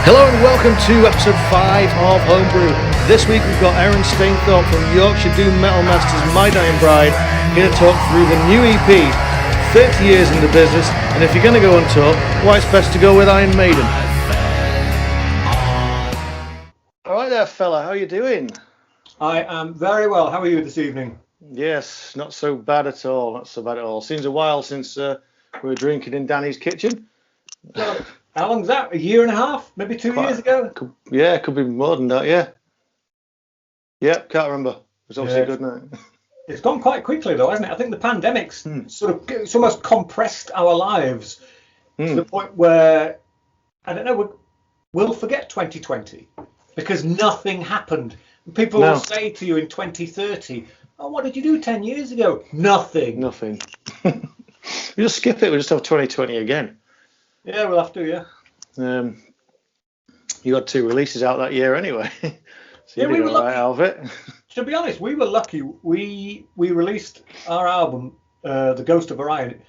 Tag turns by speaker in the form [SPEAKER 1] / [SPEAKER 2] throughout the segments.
[SPEAKER 1] Hello and welcome to episode 5 of Homebrew. This week we've got Aaron Stainthorpe from Yorkshire Doom Metal Masters mydyingbride here to talk through the new EP, 30 years in the business, and if you're going to go on tour, why it's best to go with Iron Maiden. Alright there fella, how are you doing?
[SPEAKER 2] I am very well. How are you this evening?
[SPEAKER 1] Yes, not so bad at all, Seems a while since we were drinking in Danny's kitchen.
[SPEAKER 2] Well, how long's that? A year and a half? Maybe 2 years ago?
[SPEAKER 1] It could be more than that, yeah. Yep, can't remember. It was obviously a good night.
[SPEAKER 2] It's gone quite quickly though, hasn't it? I think the pandemic's it's almost compressed our lives to the point where, I don't know, we'll forget 2020 because nothing happened. People will say to you in 2030, oh, what did you do 10 years ago? Nothing.
[SPEAKER 1] We just skip it, we just have 2020 again.
[SPEAKER 2] Yeah, we'll have to, yeah.
[SPEAKER 1] You got 2 releases out that year anyway. So
[SPEAKER 2] yeah, we were lucky.
[SPEAKER 1] Out of it.
[SPEAKER 2] To be honest, we were lucky. We released our album, The Ghost of Orion,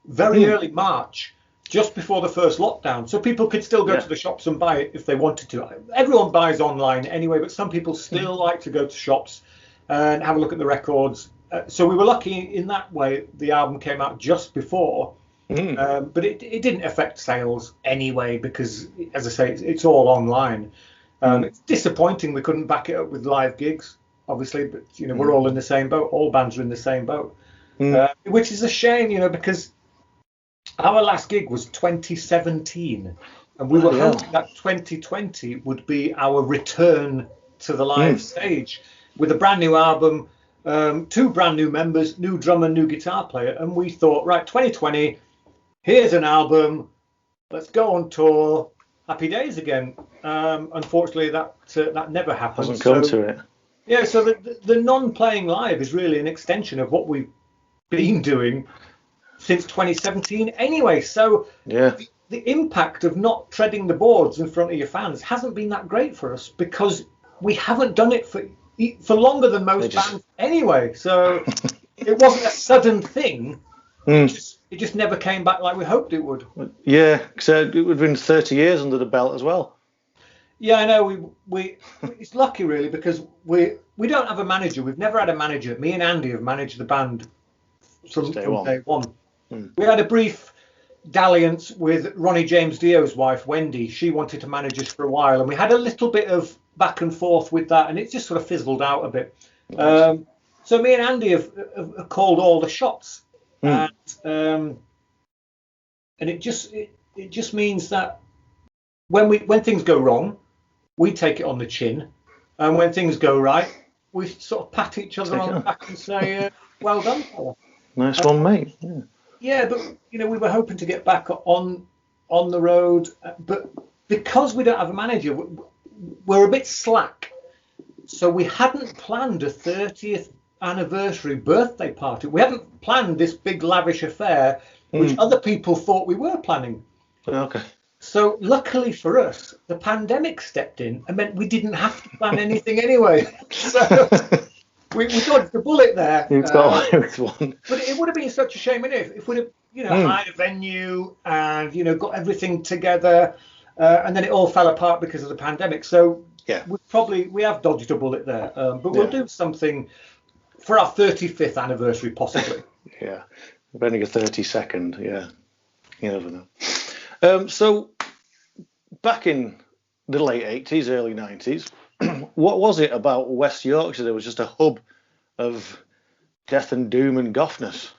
[SPEAKER 2] very early March, just before the first lockdown. So people could still go to the shops and buy it if they wanted to. Everyone buys online anyway, but some people still like to go to shops and have a look at the records. So we were lucky in that way. The album came out just before. But it didn't affect sales anyway because, as I say, it's all online. It's disappointing we couldn't back it up with live gigs, obviously, but we're all in the same boat. All bands are in the same boat, which is a shame, because our last gig was 2017, and we were hoping that 2020 would be our return to the live stage with a brand new album, 2 brand new members, new drummer, new guitar player, and we thought, right, 2020. Here's an album, let's go on tour, happy days again. Unfortunately, that never happened.
[SPEAKER 1] Hasn't come to it.
[SPEAKER 2] Yeah, so the non-playing live is really an extension of what we've been doing since 2017 anyway. So the impact of not treading the boards in front of your fans hasn't been that great for us because we haven't done it for longer than most bands anyway. So it wasn't a sudden thing. It just never came back like we hoped it would.
[SPEAKER 1] Yeah, so it would have been 30 years under the belt as well.
[SPEAKER 2] Yeah, I know. We it's lucky really because we don't have a manager. We've never had a manager. Me and Andy have managed the band from day one. We had a brief dalliance with Ronnie James Dio's wife, Wendy. She wanted to manage us for a while, and we had a little bit of back and forth with that, and it just sort of fizzled out a bit. Nice. So me and Andy have called all the shots. And it just means that when things go wrong, we take it on the chin, and when things go right, we sort of pat each other on the back and say, "Well done, fella."
[SPEAKER 1] Nice one, mate.
[SPEAKER 2] Yeah, but we were hoping to get back on the road, but because we don't have a manager, we're a bit slack. So we hadn't planned a 30th anniversary birthday party. We hadn't planned this big lavish affair which other people thought we were planning.
[SPEAKER 1] Okay.
[SPEAKER 2] So luckily for us, the pandemic stepped in and meant we didn't have to plan anything anyway. So we dodged the bullet there.
[SPEAKER 1] You've got one.
[SPEAKER 2] But it would have been such a shame if we'd have hired a venue and got everything together and then it all fell apart because of the pandemic. So we have dodged a bullet there. But we'll do something for our 35th anniversary, possibly.
[SPEAKER 1] Yeah, only a 32nd. Yeah, you never know. So, back in the late 80s, early 90s, what was it about West Yorkshire that was just a hub of death and doom and goffness?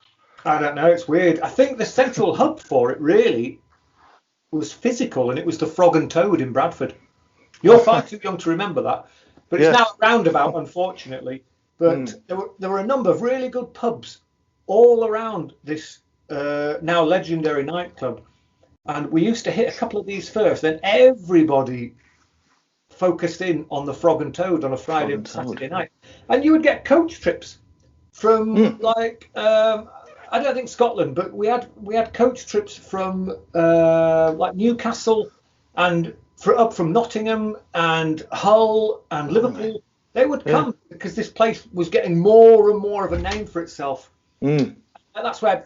[SPEAKER 2] I don't know. It's weird. I think the central hub for it really was physical, and it was the Frog and Toad in Bradford. You're far too young to remember that, but it's now a roundabout, unfortunately. But there were a number of really good pubs all around this now legendary nightclub. And we used to hit a couple of these first. Then everybody focused in on the Frog and Toad on a Friday and Saturday night. And you would get coach trips from I don't think Scotland, but we had coach trips from like Newcastle and up from Nottingham and Hull and Liverpool. They would come because this place was getting more and more of a name for itself. And that's where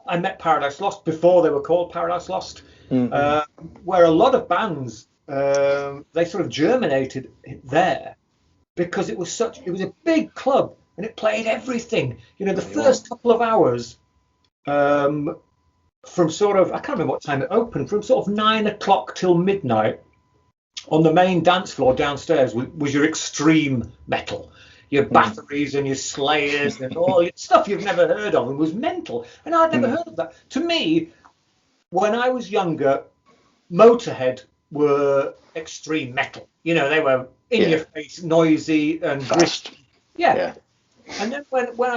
[SPEAKER 2] I met Paradise Lost before they were called Paradise Lost, where a lot of bands they sort of germinated there because it was a big club and it played everything. You know, the first couple of hours, from sort of, I can't remember what time it opened, from sort of 9 o'clock till midnight on the main dance floor downstairs was your extreme metal. Your Bathories and your Slayers and all stuff you've never heard of, and was mental. And I'd never heard of that. To me, when I was younger, Motorhead were extreme metal. You know, they were in your face, noisy and
[SPEAKER 1] fast.
[SPEAKER 2] Yeah. And then when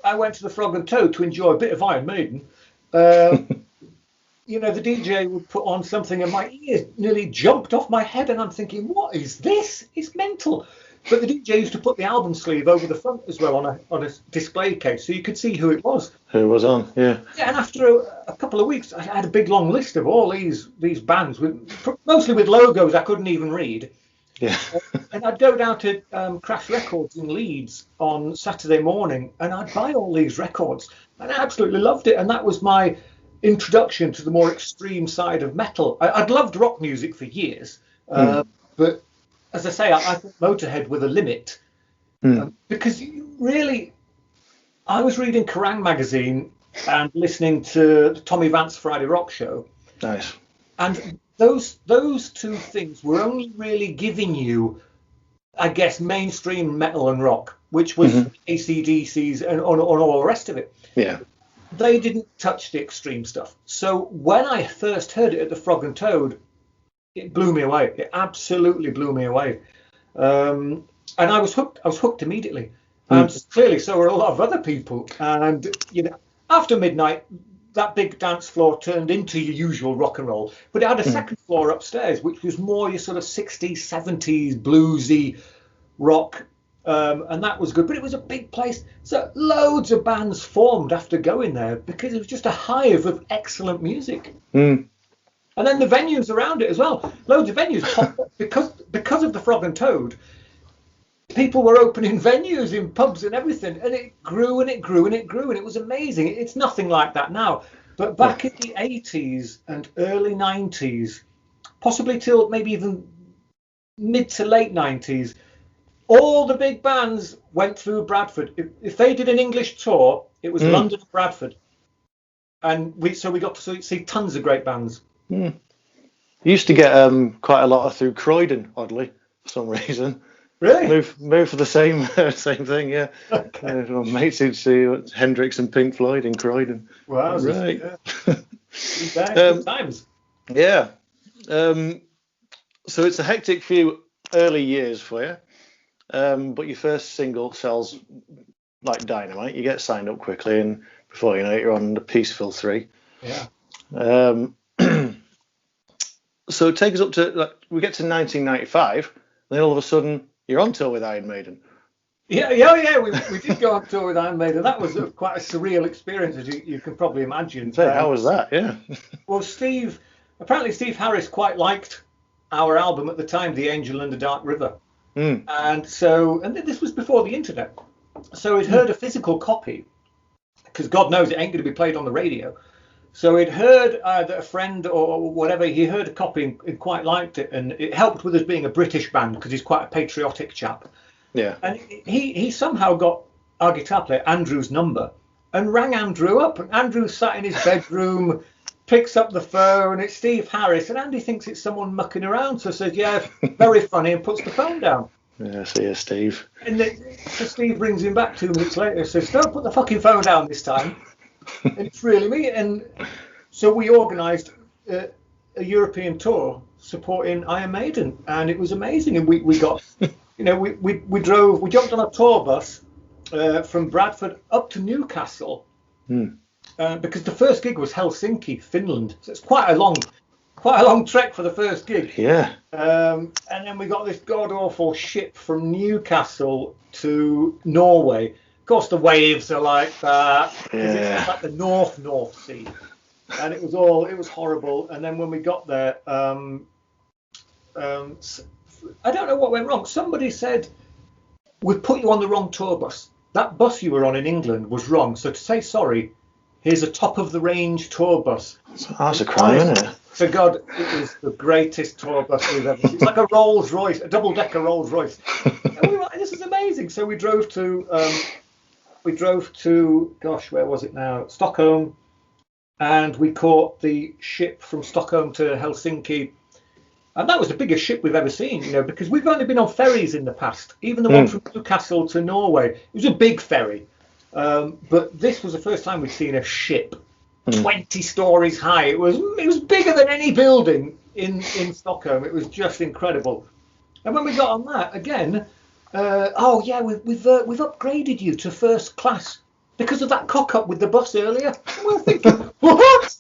[SPEAKER 2] I went to the Frog and Toad to enjoy a bit of Iron Maiden, you know, the DJ would put on something and my ears nearly jumped off my head, and I'm thinking, what is this? It's mental. But the DJ used to put the album sleeve over the front as well on a display case, so you could see who it was.
[SPEAKER 1] Who was on, yeah.
[SPEAKER 2] Yeah, and after a couple of weeks, I had a big long list of all these bands, mostly with logos I couldn't even read.
[SPEAKER 1] Yeah.
[SPEAKER 2] And I'd go down to Crash Records in Leeds on Saturday morning, and I'd buy all these records, and I absolutely loved it. And that was my introduction to the more extreme side of metal. I'd loved rock music for years, but as I say, I thought Motorhead were the limit, because really, I was reading Kerrang magazine and listening to the Tommy Vance Friday Rock Show.
[SPEAKER 1] Nice.
[SPEAKER 2] And those two things were only really giving you, I guess, mainstream metal and rock, which was AC/DC's and on all the rest of it.
[SPEAKER 1] Yeah.
[SPEAKER 2] They didn't touch the extreme stuff. So when I first heard it at the Frog and Toad, it blew me away. It absolutely blew me away. And I was hooked. I was hooked immediately. And clearly, so were a lot of other people. And, you know, after midnight, that big dance floor turned into your usual rock and roll. But it had a second floor upstairs, which was more your sort of 60s, 70s, bluesy rock. And that was good. But it was a big place. So loads of bands formed after going there because it was just a hive of excellent music. And then the venues around it as well. Loads of venues popped up because of the Frog and Toad. People were opening venues in pubs and everything, and it grew and it grew and it grew, and it was amazing. It's nothing like that now. But back in the 80s and early 90s, possibly till maybe even mid to late 90s, all the big bands went through Bradford. If they did an English tour, it was London and Bradford. And we got to see tons of great bands.
[SPEAKER 1] You used to get quite a lot through Croydon, oddly, for some reason.
[SPEAKER 2] Really?
[SPEAKER 1] Move for the same thing, yeah. Okay. My mates would see Hendrix and Pink Floyd in Croydon.
[SPEAKER 2] Wow,
[SPEAKER 1] right.
[SPEAKER 2] Yeah. Good times.
[SPEAKER 1] Yeah. So it's a hectic few early years for you, but your first single sells like dynamite. You get signed up quickly, and before you know it, you're on the Peaceful 3.
[SPEAKER 2] Yeah.
[SPEAKER 1] So take us up to, we get to 1995, and then all of a sudden you're on tour with Iron Maiden.
[SPEAKER 2] Yeah. We did go on tour with Iron Maiden. That was quite a surreal experience, as you can probably imagine.
[SPEAKER 1] How was that? Yeah.
[SPEAKER 2] Well, apparently Steve Harris quite liked our album at the time, The Angel and the Dark River. And this was before the internet. So he'd heard a physical copy, because God knows it ain't going to be played on the radio. So he'd heard either a friend or whatever, he heard a copy and quite liked it. And it helped with us being a British band because he's quite a patriotic chap.
[SPEAKER 1] Yeah.
[SPEAKER 2] And he somehow got our guitar player, Andrew's number, and rang Andrew up. And Andrew sat in his bedroom, picks up the phone, it's Steve Harris. And Andy thinks it's someone mucking around. So says, yeah, very funny, and puts the phone down.
[SPEAKER 1] Yeah, see you, Steve.
[SPEAKER 2] And so Steve rings him back 2 minutes later and says, don't put the fucking phone down this time. And it's really me. And so we organised a European tour supporting Iron Maiden, and it was amazing. And we got, you know, we jumped on a tour bus from Bradford up to Newcastle because the first gig was Helsinki, Finland. So it's quite a long trek for the first gig.
[SPEAKER 1] Yeah.
[SPEAKER 2] And then we got this god awful ship from Newcastle to Norway. Of course, the waves are like that.
[SPEAKER 1] Yeah.
[SPEAKER 2] It's like the North Sea, and it was horrible. And then when we got there, I don't know what went wrong. Somebody said, "We put you on the wrong tour bus. That bus you were on in England was wrong. So to say sorry, here's a top of the range tour bus."
[SPEAKER 1] That's a crime, isn't it?
[SPEAKER 2] to God, it was the greatest tour bus we've ever seen. It's like a Rolls Royce, a double-decker Rolls Royce. And we were like, this is amazing. So we drove to, gosh, where was it now? Stockholm. And we caught the ship from Stockholm to Helsinki. And that was the biggest ship we've ever seen, you know, because we've only been on ferries in the past. Even the one from Newcastle to Norway, it was a big ferry. But this was the first time we'd seen a ship 20 stories high. It was bigger than any building in Stockholm. It was just incredible. And when we got on that again, we've upgraded you to first class because of that cock up with the bus earlier. And we were thinking, what?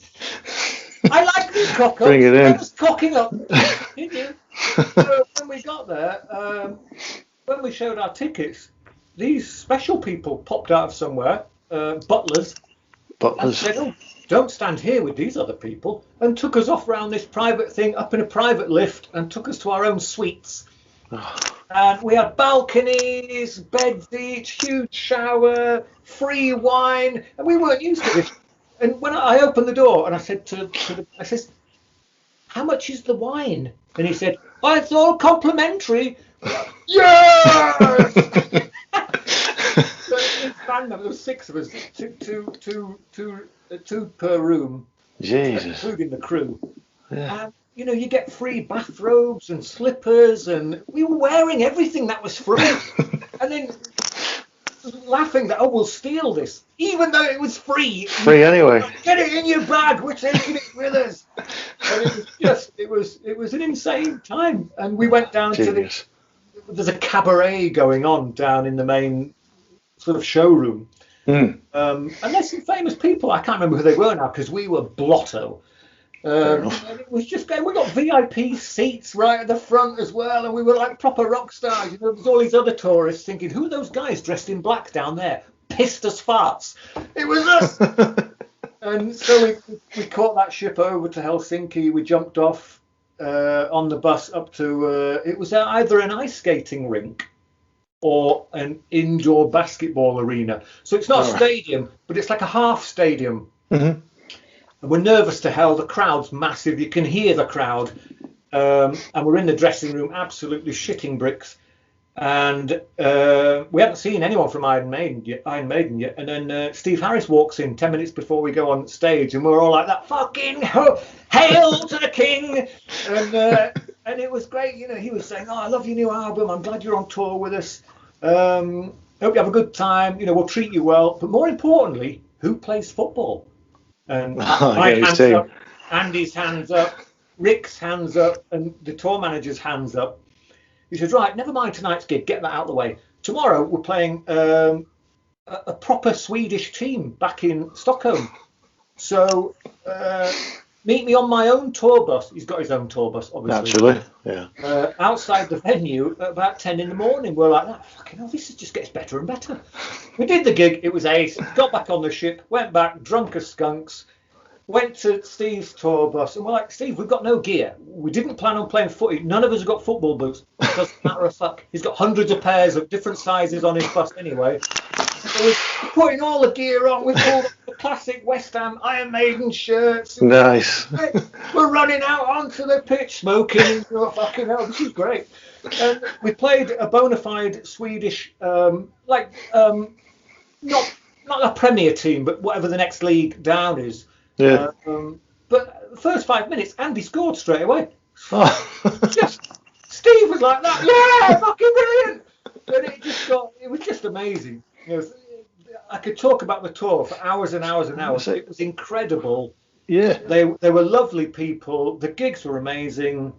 [SPEAKER 2] I like this cock up.
[SPEAKER 1] Bring it in.
[SPEAKER 2] I was cocking up. Didn't you? So when we got there, when we showed our tickets, these special people popped out of somewhere, butlers, and said, "Oh, don't stand here with these other people," and took us off round this private thing, up in a private lift, and took us to our own suites. And we had balconies, beds each, huge shower, free wine, and we weren't used to this. And when I opened the door and I said I says, "How much is the wine?" And he said, "Oh, it's all complimentary." Yes! There were 6 of us, two per room,
[SPEAKER 1] Jesus,
[SPEAKER 2] including the crew.
[SPEAKER 1] yeah.
[SPEAKER 2] And you know, you get free bathrobes and slippers, and we were wearing everything that was free. And then laughing that, we'll steal this, even though it was free.
[SPEAKER 1] Free anyway.
[SPEAKER 2] Get it in your bag. We're taking it with us. And it was an insane time. And we went down to there's a cabaret going on down in the main sort of showroom. And there's some famous people. I can't remember who they were now because we were blotto. And it was just great. We got VIP seats right at the front as well, and we were like proper rock stars. You know, there's all these other tourists thinking, "Who are those guys dressed in black down there? Pissed as farts." It was us. And so we caught that ship over to Helsinki. We jumped off on the bus up to it was either an ice skating rink or an indoor basketball arena. So it's not a stadium, but it's like a half stadium. And we're nervous to hell. The crowd's massive. You can hear the crowd. And we're in the dressing room, absolutely shitting bricks. And we hadn't seen anyone from Iron Maiden yet. And then Steve Harris walks in 10 minutes before we go on stage. And we're all like that, fucking hail to the king. And it was great. You know, he was saying, "Oh, I love your new album. I'm glad you're on tour with us. Hope you have a good time. You know, we'll treat you well. But more importantly, who plays football?" And my hands up, Andy's hands up, Rick's hands up, and the tour manager's hands up. He says, "Right, never mind tonight's gig, get that out of the way. Tomorrow we're playing a proper Swedish team back in Stockholm. So meet me on my own tour bus." He's got his own tour bus, obviously.
[SPEAKER 1] Naturally, yeah.
[SPEAKER 2] Outside the venue at about 10 in the morning. We're like, "Oh, fucking hell, this just gets better and better." We did the gig, it was ace, got back on the ship, went back, drunk as skunks, went to Steve's tour bus, and we're like, "Steve, we've got no gear. We didn't plan on playing footy. None of us have got football boots. It doesn't matter a fuck. He's got hundreds of pairs of different sizes on his bus anyway." So we're putting all the gear on with all the classic West Ham Iron Maiden shirts.
[SPEAKER 1] Nice.
[SPEAKER 2] We're running out onto the pitch smoking. Oh, fucking hell, this is great. And we played a bona fide Swedish, not a Premier team, but whatever the next league down is.
[SPEAKER 1] Yeah.
[SPEAKER 2] But the first 5 minutes, Andy scored straight away.
[SPEAKER 1] Oh.
[SPEAKER 2] Steve was like that. Yeah, fucking brilliant. And it was just amazing. You know, I could talk about the tour for hours and hours and hours. It was incredible.
[SPEAKER 1] Yeah.
[SPEAKER 2] They were lovely people. The gigs were amazing.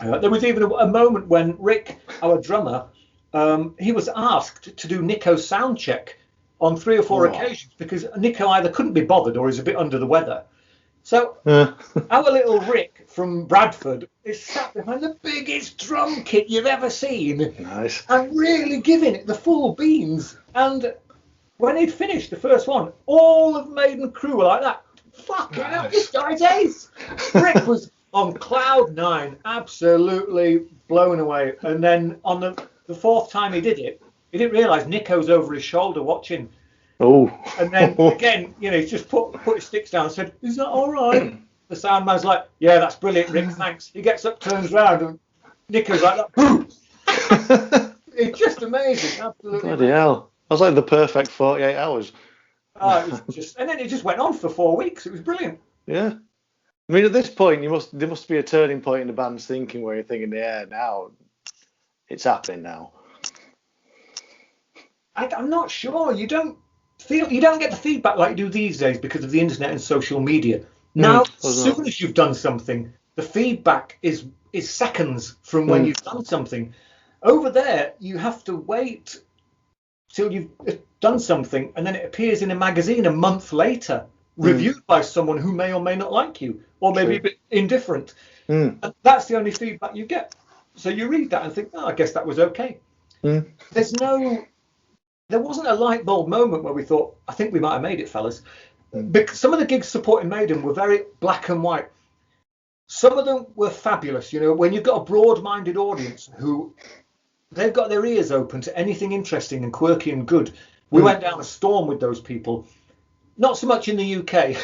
[SPEAKER 2] There was even a moment when Rick, our drummer, he was asked to do Nico's sound check on 3 or 4 occasions because Nico either couldn't be bothered or is a bit under the weather. So our little Rick from Bradford is sat behind the biggest drum kit you've ever seen.
[SPEAKER 1] Nice.
[SPEAKER 2] And really giving it the full beans. And when he'd finished the first one, all of Maiden crew were like that. Fucking hell, this guy's ace. Rick was on cloud 9, absolutely blown away. And then on the 4th time he did it, he didn't realise Nico's over his shoulder watching.
[SPEAKER 1] Oh.
[SPEAKER 2] And then again, you know, he's just put his sticks down and said, "Is that all right?" the sound man's like, yeah, that's brilliant, Rick, thanks. He gets up, turns round, and Nico's like that. Boom! It's just amazing, absolutely.
[SPEAKER 1] Bloody hell. That was like the perfect 48 hours.
[SPEAKER 2] It was just, and then it just went on for 4 weeks. It was brilliant.
[SPEAKER 1] Yeah. I mean, at this point, there must be a turning point in the band's thinking where you're thinking, yeah, now it's happening now.
[SPEAKER 2] I'm not sure. You don't get the feedback like you do these days because of the internet and social media. Now, as soon as you've done something, the feedback is seconds from when you've done something. Over there, you have to wait till you've done something, and then it appears in a magazine a month later, reviewed by someone who may or may not like you, or maybe a bit indifferent. And that's the only feedback you get. So you read that and think, I guess that was okay. There wasn't a light bulb moment where we thought, I think we might have made it, fellas. Because some of the gigs supporting Maiden were very black and white. Some of them were fabulous. You know, when you've got a broad-minded audience who they've got their ears open to anything interesting and quirky and good. We went down a storm with those people. Not so much in the UK.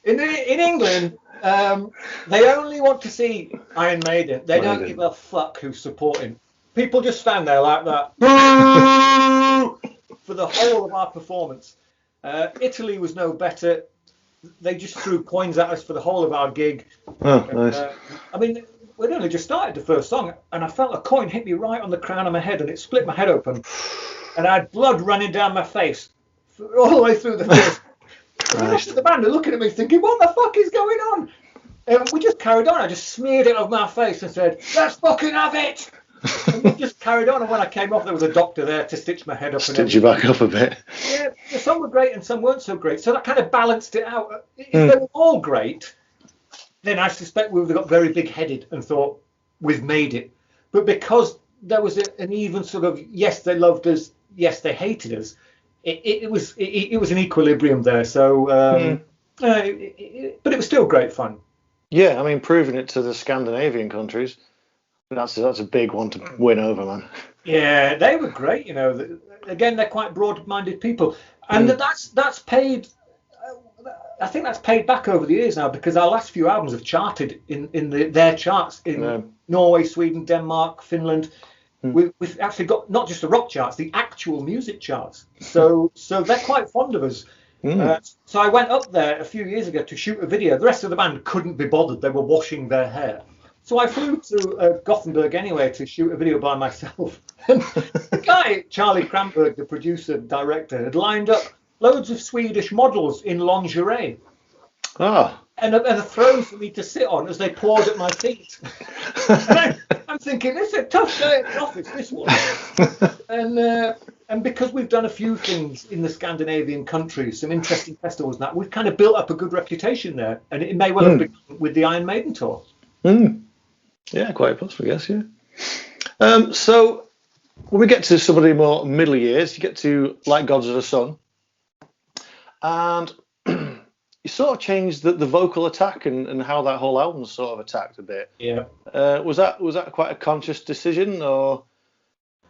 [SPEAKER 2] in England, they only want to see Iron Maiden. They don't give a fuck who's supporting. People just stand there like that for the whole of our performance. Italy was no better. They just threw coins at us for the whole of our gig.
[SPEAKER 1] Nice.
[SPEAKER 2] I mean, we'd only just started the first song, and I felt a coin hit me right on the crown of my head, and it split my head open. And I had blood running down my face all the way through the first. And the rest of the band are looking at me thinking, what the fuck is going on? And we just carried on. I just smeared it over my face and said, let's fucking have it. And we just carried on, and when I came off, there was a doctor there to stitch my head up.
[SPEAKER 1] Stitch you back up a bit.
[SPEAKER 2] Yeah, some were great and some weren't so great. So that kind of balanced it out. If they were all great, then I suspect we would have got very big-headed and thought, we've made it. But because there was an even sort of, yes, they loved us, yes, they hated us, it was an equilibrium there. So, but it was still great fun.
[SPEAKER 1] Yeah, I mean, proving it to the Scandinavian countries, that's a big one to win over, man.
[SPEAKER 2] Yeah, they were great. You know, again, they're quite broad-minded people, and that's paid. I think that's paid back over the years now, because our last few albums have charted in their charts in Norway, Sweden, Denmark, Finland. We've actually got not just the rock charts, the actual music charts. So they're quite fond of us. So I went up there a few years ago to shoot a video. The rest of the band couldn't be bothered. They were washing their hair. So I flew to Gothenburg anyway to shoot a video by myself. And the guy, Charlie Kramberg, the producer, director, had lined up loads of Swedish models in lingerie. And a throne for me to sit on as they poured at my feet. And I'm thinking, this is a tough day at the office, this one. And because we've done a few things in the Scandinavian countries, some interesting festivals and that, we've kind of built up a good reputation there. And it may well have begun with the Iron Maiden tour.
[SPEAKER 1] Yeah, quite possibly, I guess, yeah. So when we get to some of the more middle years, you get to Like Gods of the Sun. And you sort of changed the vocal attack and how that whole album sort of attacked a bit.
[SPEAKER 2] Yeah.
[SPEAKER 1] Was that quite a conscious decision, or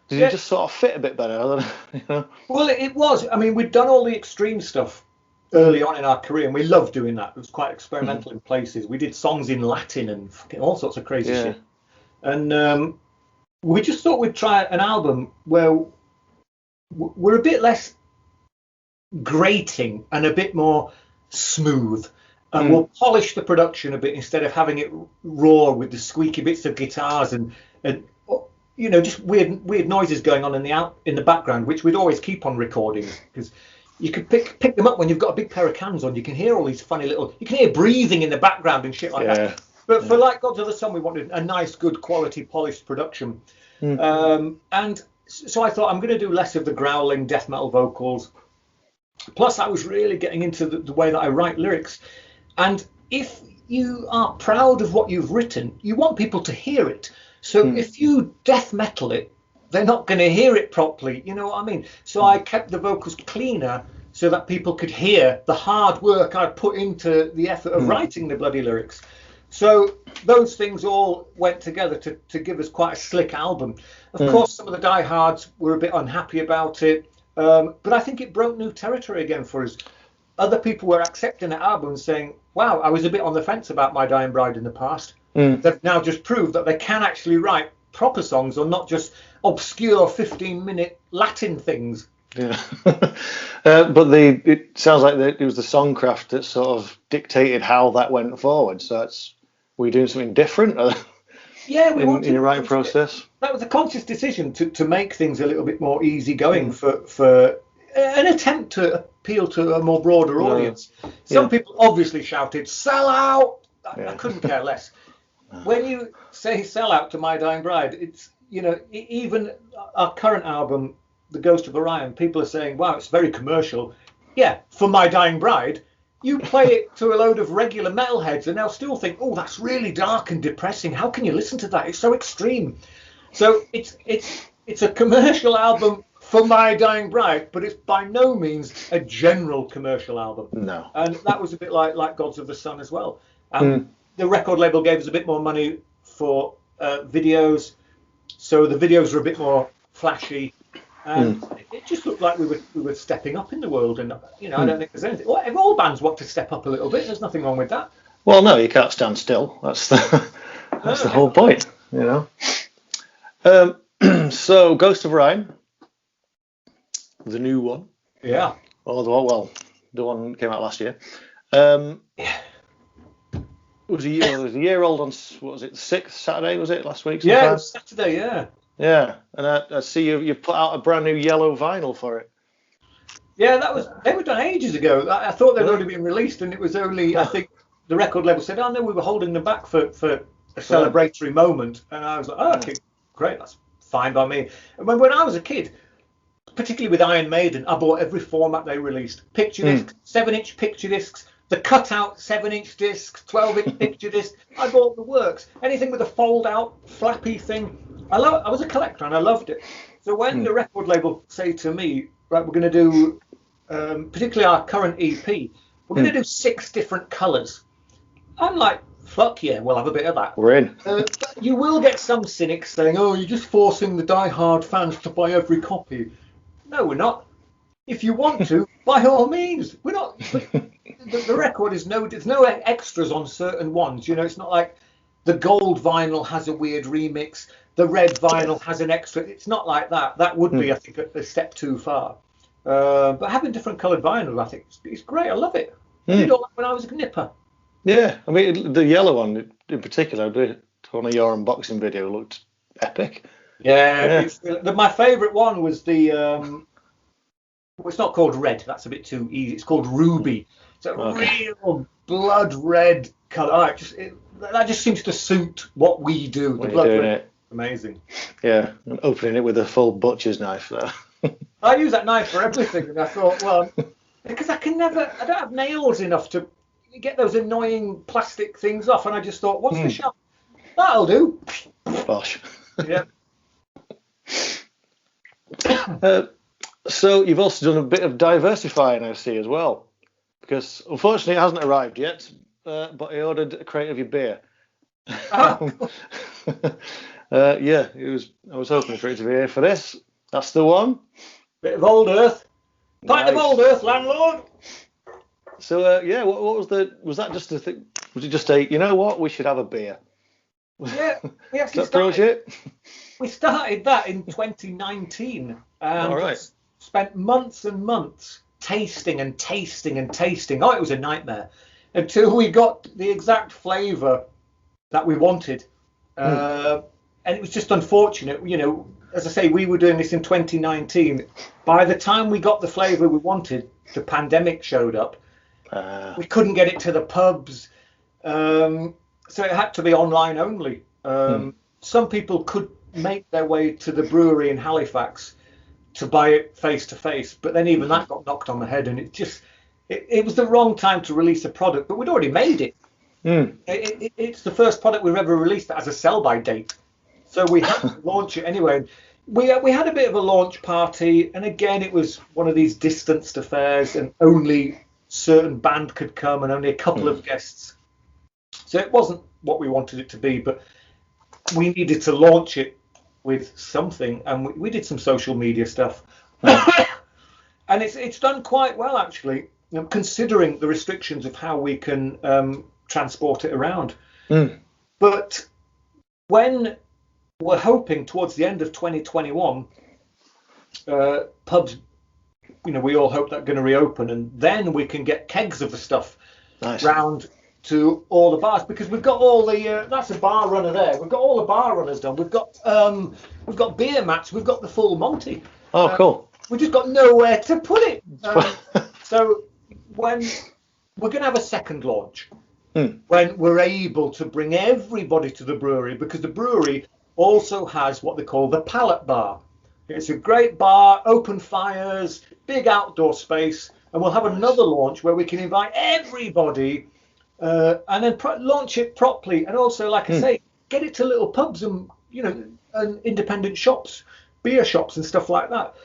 [SPEAKER 1] did it just sort of fit a bit better? I don't know, you know? Well,
[SPEAKER 2] it was. I mean, we'd done all the extreme stuff early on in our career, and we loved doing that. It was quite experimental in places. We did songs in Latin and all sorts of crazy shit. And we just thought we'd try an album where we're a bit less grating and a bit more smooth, and we'll polish the production a bit instead of having it raw with the squeaky bits of guitars and you know, just weird noises going on in the background, which we'd always keep on recordings, because you could pick them up when you've got a big pair of cans on. You can hear all these funny little, you can hear breathing in the background and shit like that. But for Like Gods of the Sun, we wanted a nice, good quality, polished production. And so I thought, I'm going to do less of the growling death metal vocals. Plus, I was really getting into the way that I write lyrics. And if you are proud of what you've written, you want people to hear it. So if you death metal it, they're not going to hear it properly. You know what I mean? So I kept the vocals cleaner so that people could hear the hard work I put into the effort of writing the bloody lyrics. So those things all went together to give us quite a slick album. Of course, some of the diehards were a bit unhappy about it. But I think it broke new territory again for us. other people were accepting the album and saying, wow, I was a bit on the fence about My Dying Bride in the past. They've now just proved that they can actually write proper songs or not just obscure 15-minute Latin things.
[SPEAKER 1] Yeah. But it sounds like it was the songcraft that sort of dictated how that went forward. So were you doing something different
[SPEAKER 2] Yeah,
[SPEAKER 1] in your writing process?
[SPEAKER 2] That was a conscious decision to make things a little bit more easygoing for an attempt to appeal to a more broader audience. Some people obviously shouted, "Sell out!" I couldn't care less. When you say "sell out" to My Dying Bride, it's, even our current album, The Ghost of Orion, people are saying, wow, it's very commercial. Yeah, for My Dying Bride, you play it to a load of regular metalheads and they'll still think, oh, that's really dark and depressing. How can you listen to that? It's so extreme. So it's a commercial album for My Dying Bride, but it's by no means a general commercial album.
[SPEAKER 1] No.
[SPEAKER 2] And that was a bit like Gods of the Sun as well. The record label gave us a bit more money for videos, so the videos were a bit more flashy. And it just looked like we were stepping up in the world, and I don't think there's anything. Well, all bands want to step up a little bit. There's nothing wrong with that.
[SPEAKER 1] Well, no, you can't stand still. That's the whole point, So, Ghost of Orion, the new one.
[SPEAKER 2] Yeah.
[SPEAKER 1] Well, the one came out last year. It was a year old on, what was it, the 6th Saturday? Was it last week? Sometime?
[SPEAKER 2] Yeah, it was Saturday. Yeah.
[SPEAKER 1] Yeah, and I see you put out a brand new yellow vinyl for it.
[SPEAKER 2] Yeah, they were done ages ago. I thought they'd already been released, and it was only, I think the record label said, oh no, we were holding them back for a celebratory moment. And I was like, oh, okay, great, that's fine by me. And when I was a kid, particularly with Iron Maiden, I bought every format they released. Picture discs, 7-inch picture discs, the cut-out 7-inch discs, 12-inch picture discs. I bought the works. Anything with a fold-out, flappy thing. I was a collector and I loved it. So when the record label say to me, right, we're going to do, particularly our current EP, we're going to do 6 different colours. I'm like, fuck yeah, we'll have a bit of that.
[SPEAKER 1] We're in.
[SPEAKER 2] But you will get some cynics saying, oh, you're just forcing the die-hard fans to buy every copy. No, we're not. If you want to, by all means. We're not. The record is there's no extras on certain ones. It's not like the gold vinyl has a weird remix. The red vinyl has an extra. It's not like that. That would be, I think, a step too far. But having different coloured vinyl, I think, it's great. I love it. I did all that when I was a nipper. Yeah,
[SPEAKER 1] I mean, the yellow one in particular, one of your unboxing video looked epic.
[SPEAKER 2] Yeah. My favourite one was the. Well, it's not called red. That's a bit too easy. It's called ruby. It's a real blood red colour. That just seems to suit what we do. The blood red. Amazing.
[SPEAKER 1] Yeah, and opening it with a full butcher's knife there.
[SPEAKER 2] I use that knife for everything, and I thought, well, because I don't have nails enough to get those annoying plastic things off, and I just thought, what's the shot? That'll do.
[SPEAKER 1] Bosh.
[SPEAKER 2] Yeah.
[SPEAKER 1] So you've also done a bit of diversifying, I see, as well, because unfortunately it hasn't arrived yet, but I ordered a crate of your beer. Yeah, I was hoping for it to be here for this. That's the one.
[SPEAKER 2] Bit of Old Earth. Pint of Old Earth, landlord.
[SPEAKER 1] So what was that just a thing? Was it just you know what, we should have a beer?
[SPEAKER 2] Yeah, we actually we started that in 2019.
[SPEAKER 1] All right.
[SPEAKER 2] Spent months and months tasting and tasting and tasting. Oh, it was a nightmare until we got the exact flavour that we wanted. And it was just unfortunate, as I say, we were doing this in 2019. By the time we got the flavour we wanted, the pandemic showed up. We couldn't get it to the pubs. So it had to be online only. Some people could make their way to the brewery in Halifax to buy it face to face, but then even that got knocked on the head, and it was the wrong time to release a product, but we'd already made it. It's the first product we've ever released that has a sell-by date, so we had to launch it anyway. We had a bit of a launch party, and again it was one of these distanced affairs, and only certain band could come and only a couple of guests, so it wasn't what we wanted it to be, but we needed to launch it with something, and we did some social media stuff. And it's done quite well, actually. considering the restrictions of how we can transport it around. But when we're hoping towards the end of 2021, pubs, we all hope that are going to reopen, and then we can get kegs of the stuff round to all the bars, because we've got all the that's a bar runner there. We've got all the bar runners done. We've got beer mats. We've got the full Monty.
[SPEAKER 1] Oh, cool.
[SPEAKER 2] We've just got nowhere to put it. So when we're going to have a second launch, when we're able to bring everybody to the brewery, because the brewery also has what they call the pallet bar. It's a great bar, open fires, big outdoor space, and we'll have another launch where we can invite everybody and then launch it properly. And also, like I say, get it to little pubs and and independent shops, beer shops and stuff like that,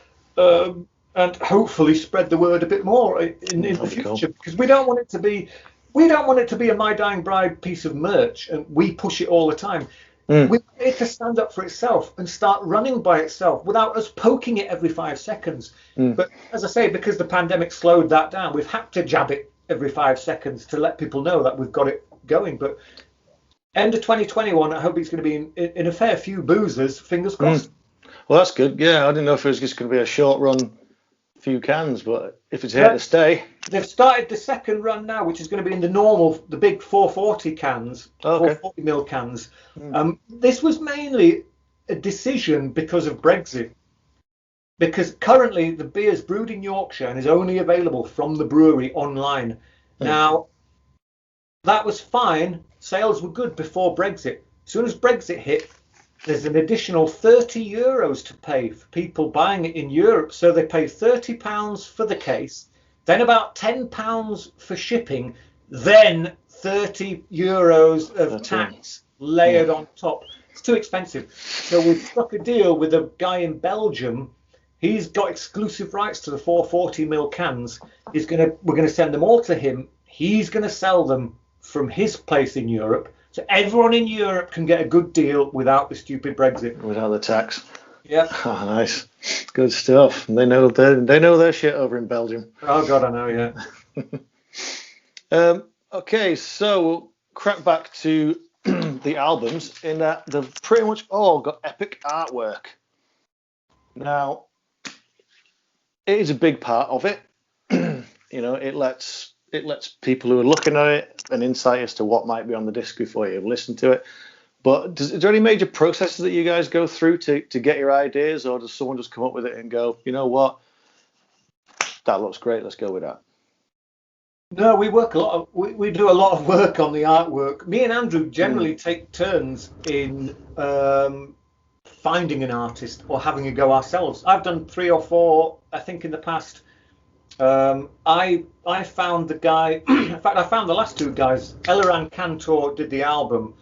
[SPEAKER 2] and hopefully spread the word a bit more in the future. Cool. Because we don't want it to be a My Dying Bride piece of merch and we push it all the time. We want it to stand up for itself and start running by itself without us poking it every 5 seconds. But as I say, because the pandemic slowed that down, we've had to jab it every 5 seconds to let people know that we've got it going. But end of 2021, I hope it's going to be in a fair few boozers, fingers crossed.
[SPEAKER 1] Well, that's good. Yeah, I didn't know if it was just going to be a short run, few cans, but if it's here to stay.
[SPEAKER 2] They've started the second run now, which is going to be in the big 440 cans, 440ml cans. This was mainly a decision because of Brexit. Because currently the beer is brewed in Yorkshire and is only available from the brewery online. Now, that was fine. Sales were good before Brexit. As soon as Brexit hit, there's an additional €30 to pay for people buying it in Europe. So they pay £30 for the case, then about £10 for shipping, then €30 of tax layered on top. It's too expensive. So we've struck a deal with a guy in Belgium. He's got exclusive rights to the 440ml cans. We're going to send them all to him. He's going to sell them from his place in Europe. So everyone in Europe can get a good deal without the stupid Brexit.
[SPEAKER 1] Without the tax.
[SPEAKER 2] Yeah.
[SPEAKER 1] Oh, nice. Good stuff. They know their shit over in Belgium.
[SPEAKER 2] Oh, God, I know,
[SPEAKER 1] yeah. Okay, so we'll crack back to the albums in that they've pretty much all got epic artwork. Now, it is a big part of it. It lets people who are looking at it an insight as to what might be on the disc before you listen to it. But is there any major processes that you guys go through to get your ideas, or does someone just come up with it and go, you know what, that looks great, let's go with that?
[SPEAKER 2] No, we do a lot of work on the artwork. Me and Andrew generally take turns in finding an artist or having a go ourselves. I've done 3 or 4, I think, in the past. I found the guy. In fact, I found the last 2 guys. Eliran Cantor did the album,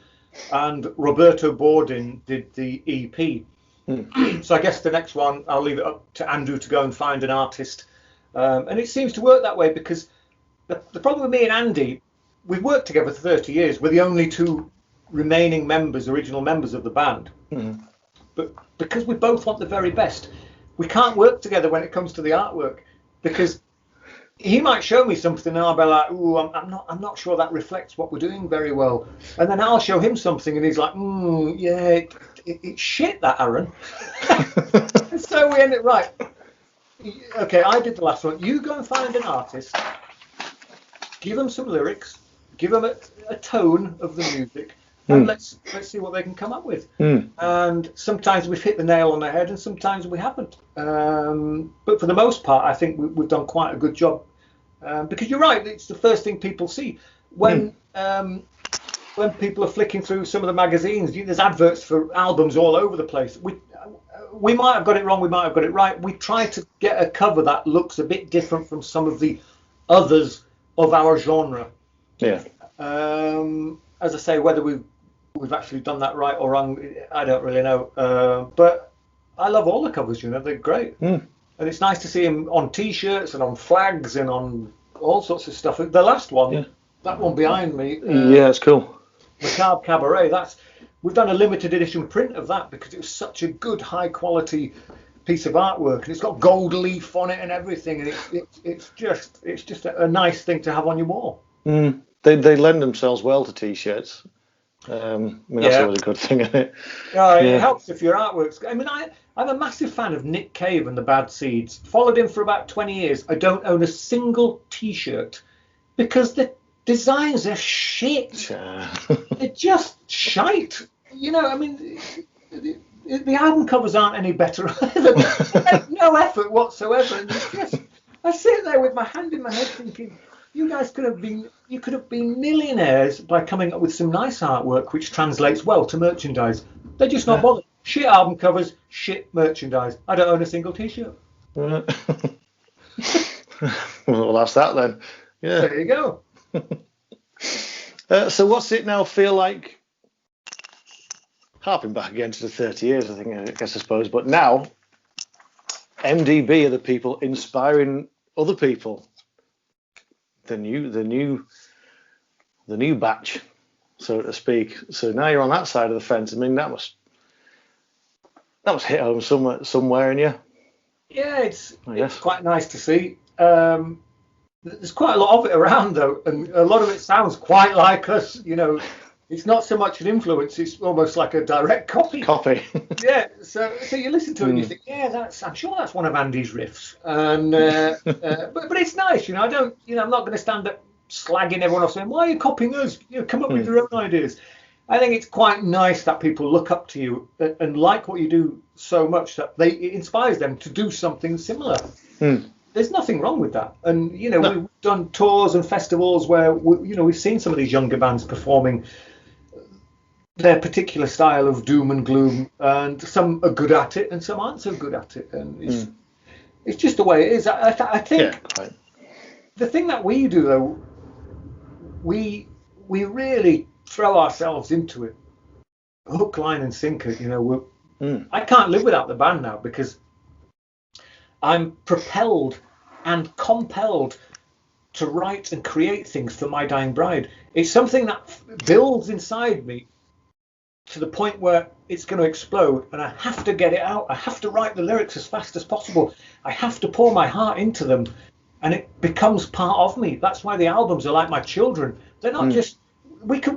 [SPEAKER 2] and Roberto Bordin did the EP. So I guess the next one, I'll leave it up to Andrew to go and find an artist. And it seems to work that way because the problem with me and Andy, we've worked together for 30 years. We're the only 2 remaining original members of the band. But because we both want the very best, we can't work together when it comes to the artwork, because he might show me something and I'll be like, "Ooh, I'm not sure that reflects what we're doing very well." And then I'll show him something and he's like, "Yeah, it's shit, that, Aaron." So we end it right. Okay, I did the last one. You go and find an artist, give them some lyrics, give them a tone of the music, and let's see what they can come up with. And sometimes we've hit the nail on the head and sometimes we haven't. But for the most part, I think we've done quite a good job. Because you're right, it's the first thing people see. When people are flicking through some of the magazines, there's adverts for albums all over the place. We might have got it wrong, we might have got it right. We try to get a cover that looks a bit different from some of the others of our genre.
[SPEAKER 1] Yeah.
[SPEAKER 2] As I say, whether we've actually done that right or wrong, I don't really know. But I love all the covers, they're great. And it's nice to see them on T-shirts and on flags and on all sorts of stuff. The last one, that one behind me.
[SPEAKER 1] Yeah, it's cool.
[SPEAKER 2] Macabre Cabaret, we've done a limited edition print of that because it was such a good, high quality piece of artwork, and it's got gold leaf on it and everything, and it's just a nice thing to have on your wall.
[SPEAKER 1] They lend themselves well to t-shirts. I mean, that's always a good thing, isn't it?
[SPEAKER 2] It helps if your artwork's. I mean, I'm a massive fan of Nick Cave and the Bad Seeds. Followed him for about 20 years. I don't own a single t-shirt because the designs are shit. They're just shite. You know, I mean, the album covers aren't any better either. They make no effort whatsoever. And I sit there with my hand in my head thinking, you guys could have been millionaires by coming up with some nice artwork which translates well to merchandise. They're just not bothered. Shit album covers, shit merchandise. I don't own a single t-shirt.
[SPEAKER 1] Well, that's that then. Yeah.
[SPEAKER 2] There you go.
[SPEAKER 1] So what's it now feel like? Harping back again to the 30 years, I suppose. But now, MDB are the people inspiring other people. The new batch, so to speak. So now you're on that side of the fence. I mean, that must hit home somewhere in you.
[SPEAKER 2] Yeah, it's quite nice to see. There's quite a lot of it around though, and a lot of it sounds quite like us. You know, it's not so much an influence; it's almost like a direct copy. Yeah. So you listen to it and you think, I'm sure that's one of Andy's riffs, and but it's nice. You know, I'm not going to stand up slagging everyone off saying, why are you copying us? You know, come up with your own ideas. I think it's quite nice that people look up to you and like what you do so much that it inspires them to do something similar. There's nothing wrong with that. And, you know, we've done tours and festivals where, we've seen some of these younger bands performing their particular style of doom and gloom, and some are good at it and some aren't so good at it. And it's just the way it is. I think the thing that we do, though, we really throw ourselves into it, hook, line and sinker. You know, I can't live without the band now because I'm propelled and compelled to write and create things for My Dying Bride. It's something that builds inside me to the point where it's going to explode, and I have to get it out. I have to write the lyrics as fast as possible. I have to pour my heart into them, and it becomes part of me. That's why the albums are like my children. They're not just. We could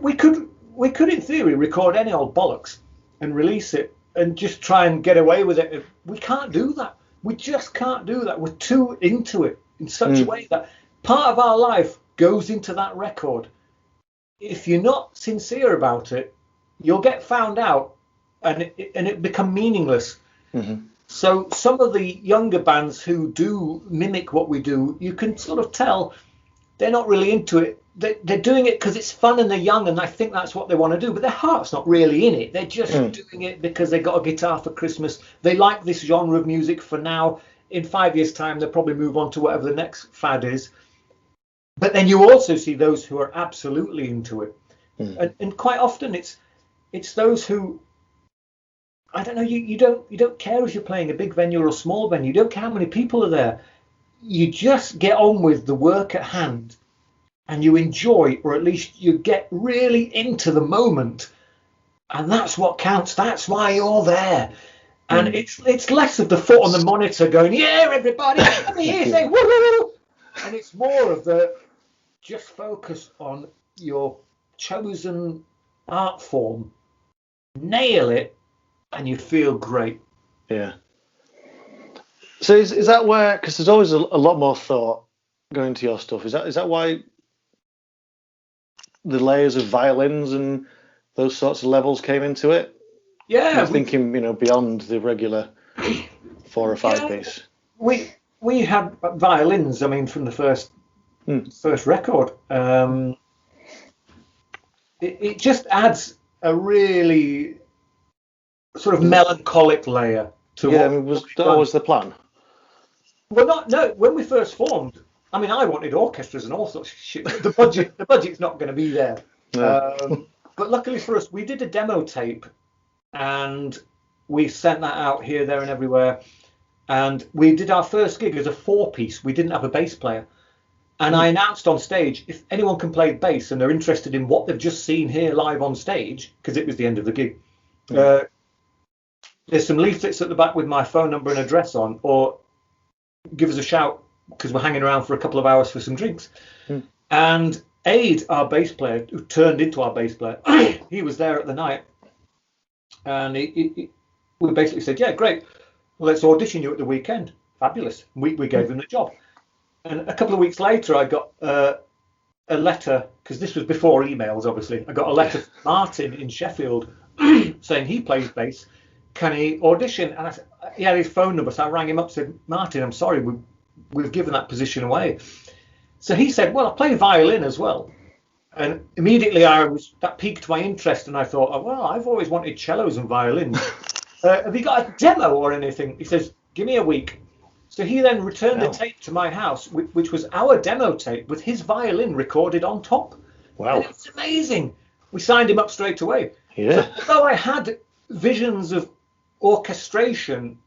[SPEAKER 2] in theory record any old bollocks and release it and just try and get away with it. We can't do that. We just can't do that. We're too into it in such a way that part of our life goes into that record. If you're not sincere about it, you'll get found out and it become meaningless. So some of the younger bands who do mimic what we do, you can sort of tell they're not really into it. They're doing it because it's fun and they're young and I think that's what they want to do, but their heart's not really in it. They're just doing it because they got a guitar for Christmas. They like this genre of music for now. In 5 years' time, they'll probably move on to whatever the next fad is. But then you also see those who are absolutely into it. And quite often it's those who, I don't know, you don't care if you're playing a big venue or a small venue. You don't care how many people are there. You just get on with the work at hand. And you enjoy, or at least you get really into the moment, and that's what counts. That's why you're there. And it's less of the foot on the monitor going, yeah, everybody, let me hear you say woo, and it's more of the just focus on your chosen art form, nail it, and you feel great.
[SPEAKER 1] Yeah. So is that where? Because there's always a lot more thought going into your stuff. Is that why? The layers of violins and those sorts of levels came into it.
[SPEAKER 2] Yeah,
[SPEAKER 1] I'm thinking, beyond the regular 4 or 5 piece.
[SPEAKER 2] We had violins. I mean, from the first record, it just adds a really sort of melancholic layer to.
[SPEAKER 1] Yeah, was that always the plan?
[SPEAKER 2] Well, no. When we first formed. I mean, I wanted orchestras and all sorts of shit. The budget's not going to be there. No. But luckily for us, we did a demo tape, and we sent that out here, there, and everywhere. And we did our first gig as a 4-piece. We didn't have a bass player, and I announced on stage, if anyone can play bass and they're interested in what they've just seen here live on stage, because it was the end of the gig, there's some leaflets at the back with my phone number and address on, or give us a shout because we're hanging around for a couple of hours for some drinks. And Aid, our bass player, who turned into our bass player, he was there at the night, and we basically said, yeah, great, well, let's audition you at the weekend. Fabulous. We gave him the job. And a couple of weeks later, I got a letter, because this was before emails, obviously. I got a letter from Martin in Sheffield saying he plays bass. Can he audition? And I said, he had his phone number, so I rang him up and said, Martin, I'm sorry, we've given that position away. So he said, well, I play violin as well. And immediately that piqued my interest, and I thought, oh, well, I've always wanted cellos and violins. Have you got a demo or anything? He says, give me a week. So he then returned a tape to my house, which was our demo tape with his violin recorded on top.
[SPEAKER 1] Wow.
[SPEAKER 2] And it's amazing. We signed him up straight away.
[SPEAKER 1] Yeah.
[SPEAKER 2] So, although I had visions of orchestration,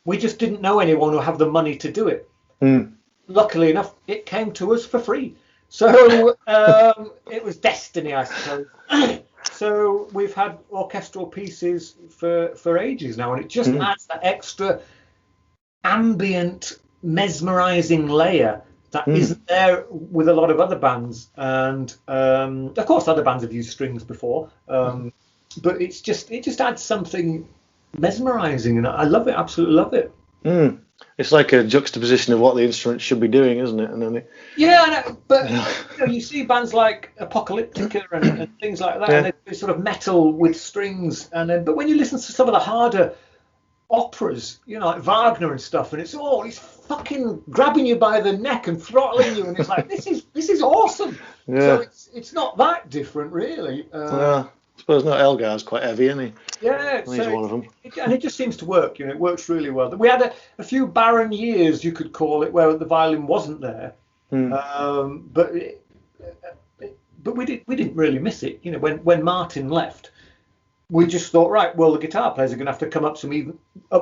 [SPEAKER 2] we just didn't know anyone who had the money to do it. Luckily enough, it came to us for free. So it was destiny, I suppose. So we've had orchestral pieces for ages now, and it just adds that extra ambient, mesmerizing layer that isn't there with a lot of other bands. And of course, other bands have used strings before, but it just adds something mesmerizing, and I love it. Absolutely love it.
[SPEAKER 1] It's like a juxtaposition of what the instrument should be doing, isn't it? And then
[SPEAKER 2] but you see bands like Apocalyptica and things like that, and they're sort of metal with strings, and but when you listen to some of the harder operas, like Wagner and stuff, and he's fucking grabbing you by the neck and throttling you, and it's like this is awesome. So it's not that different, really.
[SPEAKER 1] I suppose not. Elgar's quite heavy, isn't he?
[SPEAKER 2] Yeah,
[SPEAKER 1] he's one of them.
[SPEAKER 2] And it just seems to work. It works really well. We had a few barren years, you could call it, where the violin wasn't there. But we didn't really miss it. When Martin left, we just thought, right, well, the guitar players are going to have to come up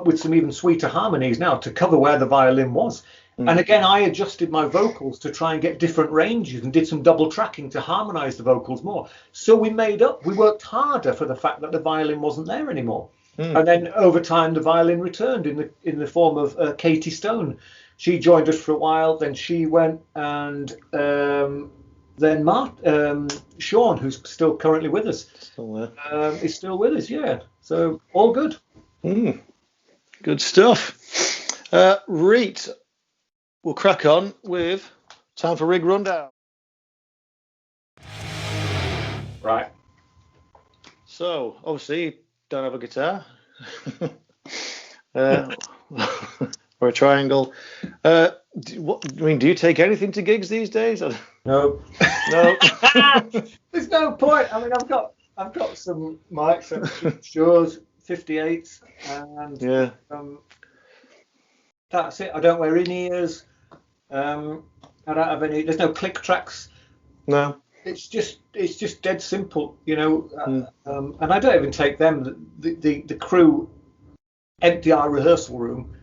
[SPEAKER 2] with some even sweeter harmonies now to cover where the violin was. And again, I adjusted my vocals to try and get different ranges and did some double tracking to harmonize the vocals more. So we worked harder for the fact that the violin wasn't there anymore. And then over time, the violin returned in the form of Katie Stone. She joined us for a while, then she went, and then Sean, who's still currently with us, is still with us. Yeah, so all good.
[SPEAKER 1] Good stuff. Reet, we'll crack on with time for rig rundown.
[SPEAKER 2] Right.
[SPEAKER 1] So obviously you don't have a guitar or a triangle. Do you take anything to gigs these days?
[SPEAKER 2] No.
[SPEAKER 1] No.
[SPEAKER 2] There's no point. I mean, I've got some mics, Shures, 58s, and that's it. I don't wear in-ears. I don't have any. There's no click tracks.
[SPEAKER 1] No.
[SPEAKER 2] It's just dead simple, and I don't even take them. The crew empty our rehearsal room,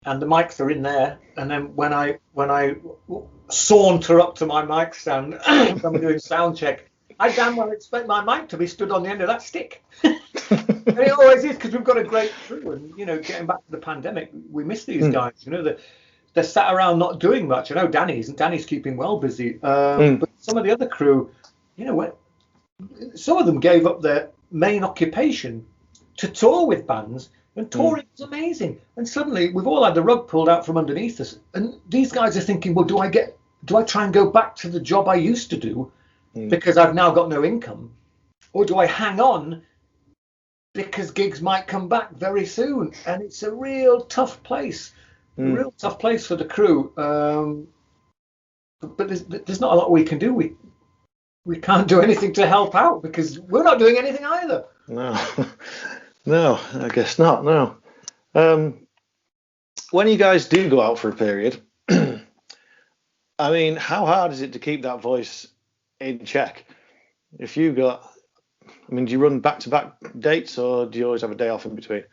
[SPEAKER 2] and the mics are in there. And then when I saunter up to my mic stand when we're doing sound check, I damn well expect my mic to be stood on the end of that stick. And it always is, because we've got a great crew, and getting back to the pandemic, we miss these guys. They're sat around not doing much. I know Danny's keeping well busy, but some of the other crew, some of them gave up their main occupation to tour with bands, and touring was amazing. And suddenly we've all had the rug pulled out from underneath us, and these guys are thinking, well, do I try and go back to the job I used to do because I've now got no income, or do I hang on because gigs might come back very soon? And it's a real tough place. A real tough place for the crew, but there's not a lot we can do. We can't do anything to help out because we're not doing anything either.
[SPEAKER 1] No, I guess not. No. When you guys do go out for a period, I mean, how hard is it to keep that voice in check? If you do you run back-to-back dates, or do you always have a day off in between?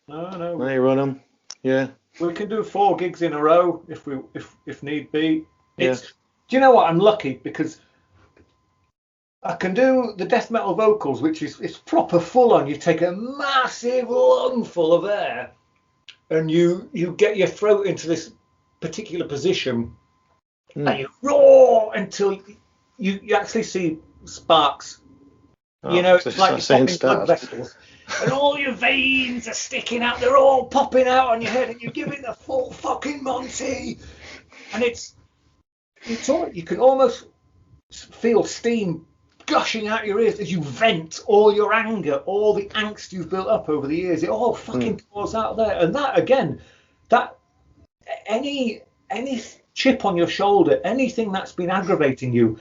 [SPEAKER 2] No.
[SPEAKER 1] No, you run them. Yeah.
[SPEAKER 2] We can do 4 gigs in a row if need be.
[SPEAKER 1] Yeah.
[SPEAKER 2] Do you know what? I'm lucky because I can do the death metal vocals, which is it's proper full on. You take a massive lungful of air, and you get your throat into this particular position, and you roar until you actually see sparks. It's like you're popping blood vessels, and all your veins are sticking out. They're all popping out on your head, and you give it the full fucking Monty. And you can almost feel steam gushing out your ears as you vent all your anger, all the angst you've built up over the years. It all fucking pours out there. And that again, that any chip on your shoulder, anything that's been aggravating you,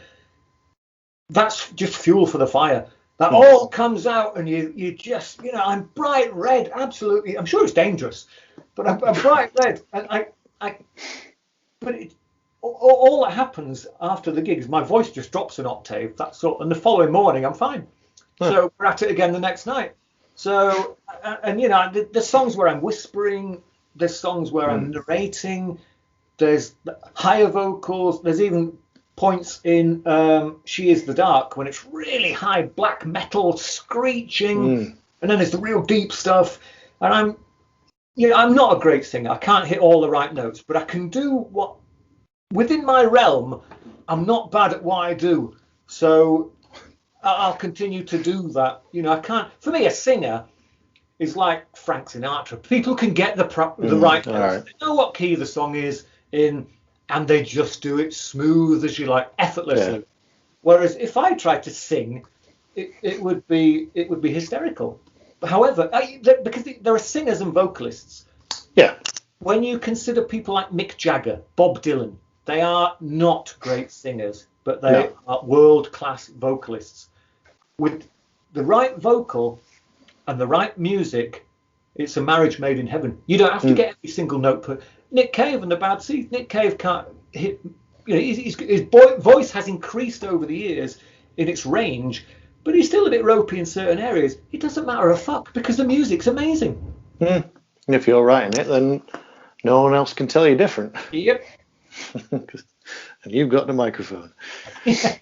[SPEAKER 2] that's just fuel for the fire. That all comes out, and you just, I'm bright red, absolutely. I'm sure it's dangerous, but I'm bright red, and all that happens after the gigs, my voice just drops an octave. And the following morning, I'm fine. So we're at it again the next night. So, and there's songs where I'm whispering, there's songs where I'm narrating, there's higher vocals, there's even points in She Is the Dark when it's really high black metal screeching, and then there's the real deep stuff. And I'm not a great singer. I can't hit all the right notes, but I can do what within my realm. I'm not bad at what I do, so I'll continue to do that. I can't. For me, a singer is like Frank Sinatra. People can get the right notes. Right. They know what key the song is in, and they just do it smooth as you like, effortlessly. Yeah. Whereas if I tried to sing, it would be hysterical. However, because there are singers and vocalists.
[SPEAKER 1] Yeah.
[SPEAKER 2] When you consider people like Mick Jagger, Bob Dylan, they are not great singers, but they are world-class vocalists. With the right vocal and the right music, it's a marriage made in heaven. You don't have to get every single note put. Nick Cave and the Bad Seeds. Nick Cave can't hit. His voice has increased over the years in its range, but he's still a bit ropey in certain areas. It doesn't matter a fuck because the music's amazing.
[SPEAKER 1] And if you're writing it, then no one else can tell you different.
[SPEAKER 2] Yep.
[SPEAKER 1] And you've got the microphone. Right.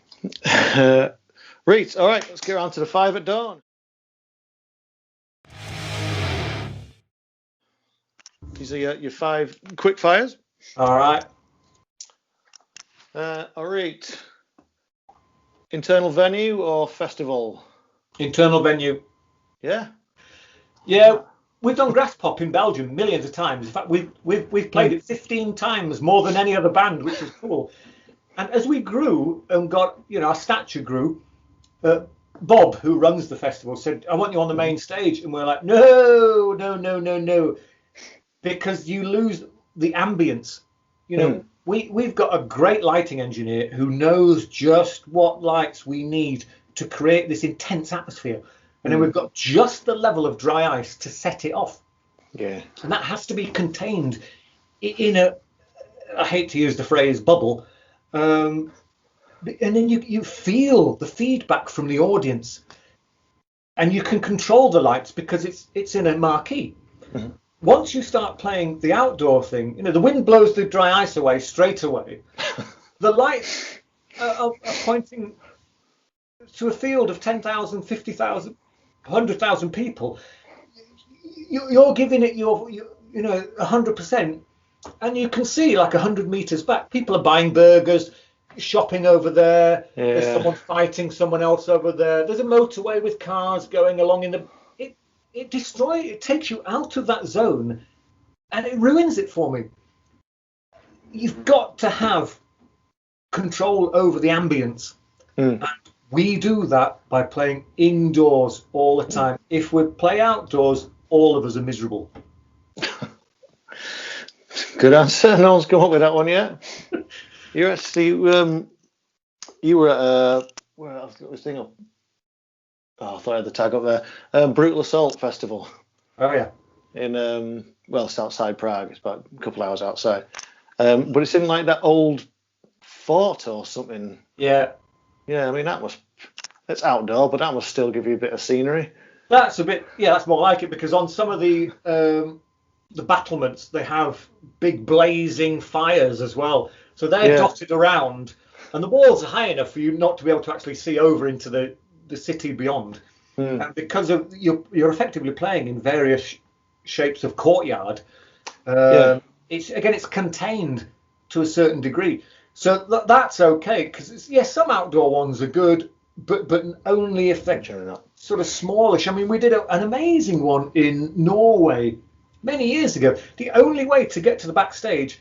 [SPEAKER 1] All right. Let's get on to the 5 at dawn. These are your 5 quick fires.
[SPEAKER 2] All right.
[SPEAKER 1] All right. Internal venue or festival?
[SPEAKER 2] Internal venue.
[SPEAKER 1] Yeah.
[SPEAKER 2] Yeah. We've done Grass Pop in Belgium millions of times. In fact, we've played it 15 times more than any other band, which is cool. And as we grew and got, our stature grew, Bob, who runs the festival, said, "I want you on the main stage." And we're like, no. Because you lose the ambience. We've got a great lighting engineer who knows just what lights we need to create this intense atmosphere. And then we've got just the level of dry ice to set it off.
[SPEAKER 1] Yeah.
[SPEAKER 2] And that has to be contained in I hate to use the phrase bubble. And then you feel the feedback from the audience. And you can control the lights because it's in a marquee. Mm-hmm. Once you start playing the outdoor thing, the wind blows the dry ice away straight away. The lights are pointing to a field of 10,000, 50,000, 100,000 people. You're giving it your 100%, and you can see like 100 meters back, people are buying burgers, shopping over there. Yeah. There's someone fighting someone else over there. There's a motorway with cars going along in the. It takes you out of that zone, and it ruins it for me. You've got to have control over the ambience. And we do that by playing indoors all the time. If we play outdoors, all of us are miserable.
[SPEAKER 1] Good answer. No one's come up with that one yet. You're actually you were at where else got this thing up? Oh, I thought I had the tag up there. Brutal Assault Festival.
[SPEAKER 2] Oh yeah.
[SPEAKER 1] In it's outside Prague. It's about a couple of hours outside. But it's in like that old fort or something.
[SPEAKER 2] Yeah.
[SPEAKER 1] Yeah, I mean it's outdoor, but that must still give you a bit of scenery.
[SPEAKER 2] That's more like it, because on some of the battlements they have big blazing fires as well. So they're dotted around, and the walls are high enough for you not to be able to actually see over into the city beyond. And because of you're effectively playing in various shapes of courtyard, it's contained to a certain degree. So that's okay, because some outdoor ones are good, but only if they're sort of smallish. I mean, we did an amazing one in Norway many years ago. The only way to get to the backstage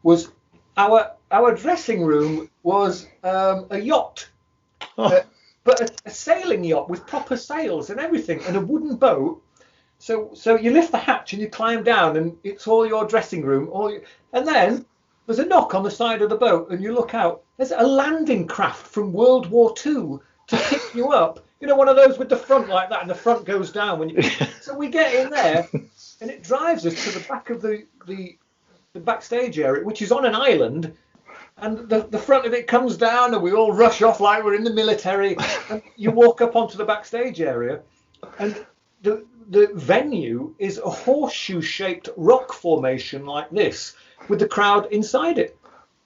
[SPEAKER 2] was our dressing room was a yacht, but a sailing yacht with proper sails and everything, and a wooden boat. So you lift the hatch and you climb down, and it's all your dressing room. And then there's a knock on the side of the boat, and you look out. There's a landing craft from World War II to pick you up. You know, one of those with the front like that, and the front goes down when you. So we get in there, and it drives us to the back of the backstage area, which is on an island. And the front of it comes down, and we all rush off like we're in the military. And you walk up onto the backstage area, and the venue is a horseshoe-shaped rock formation like this, with the crowd inside it.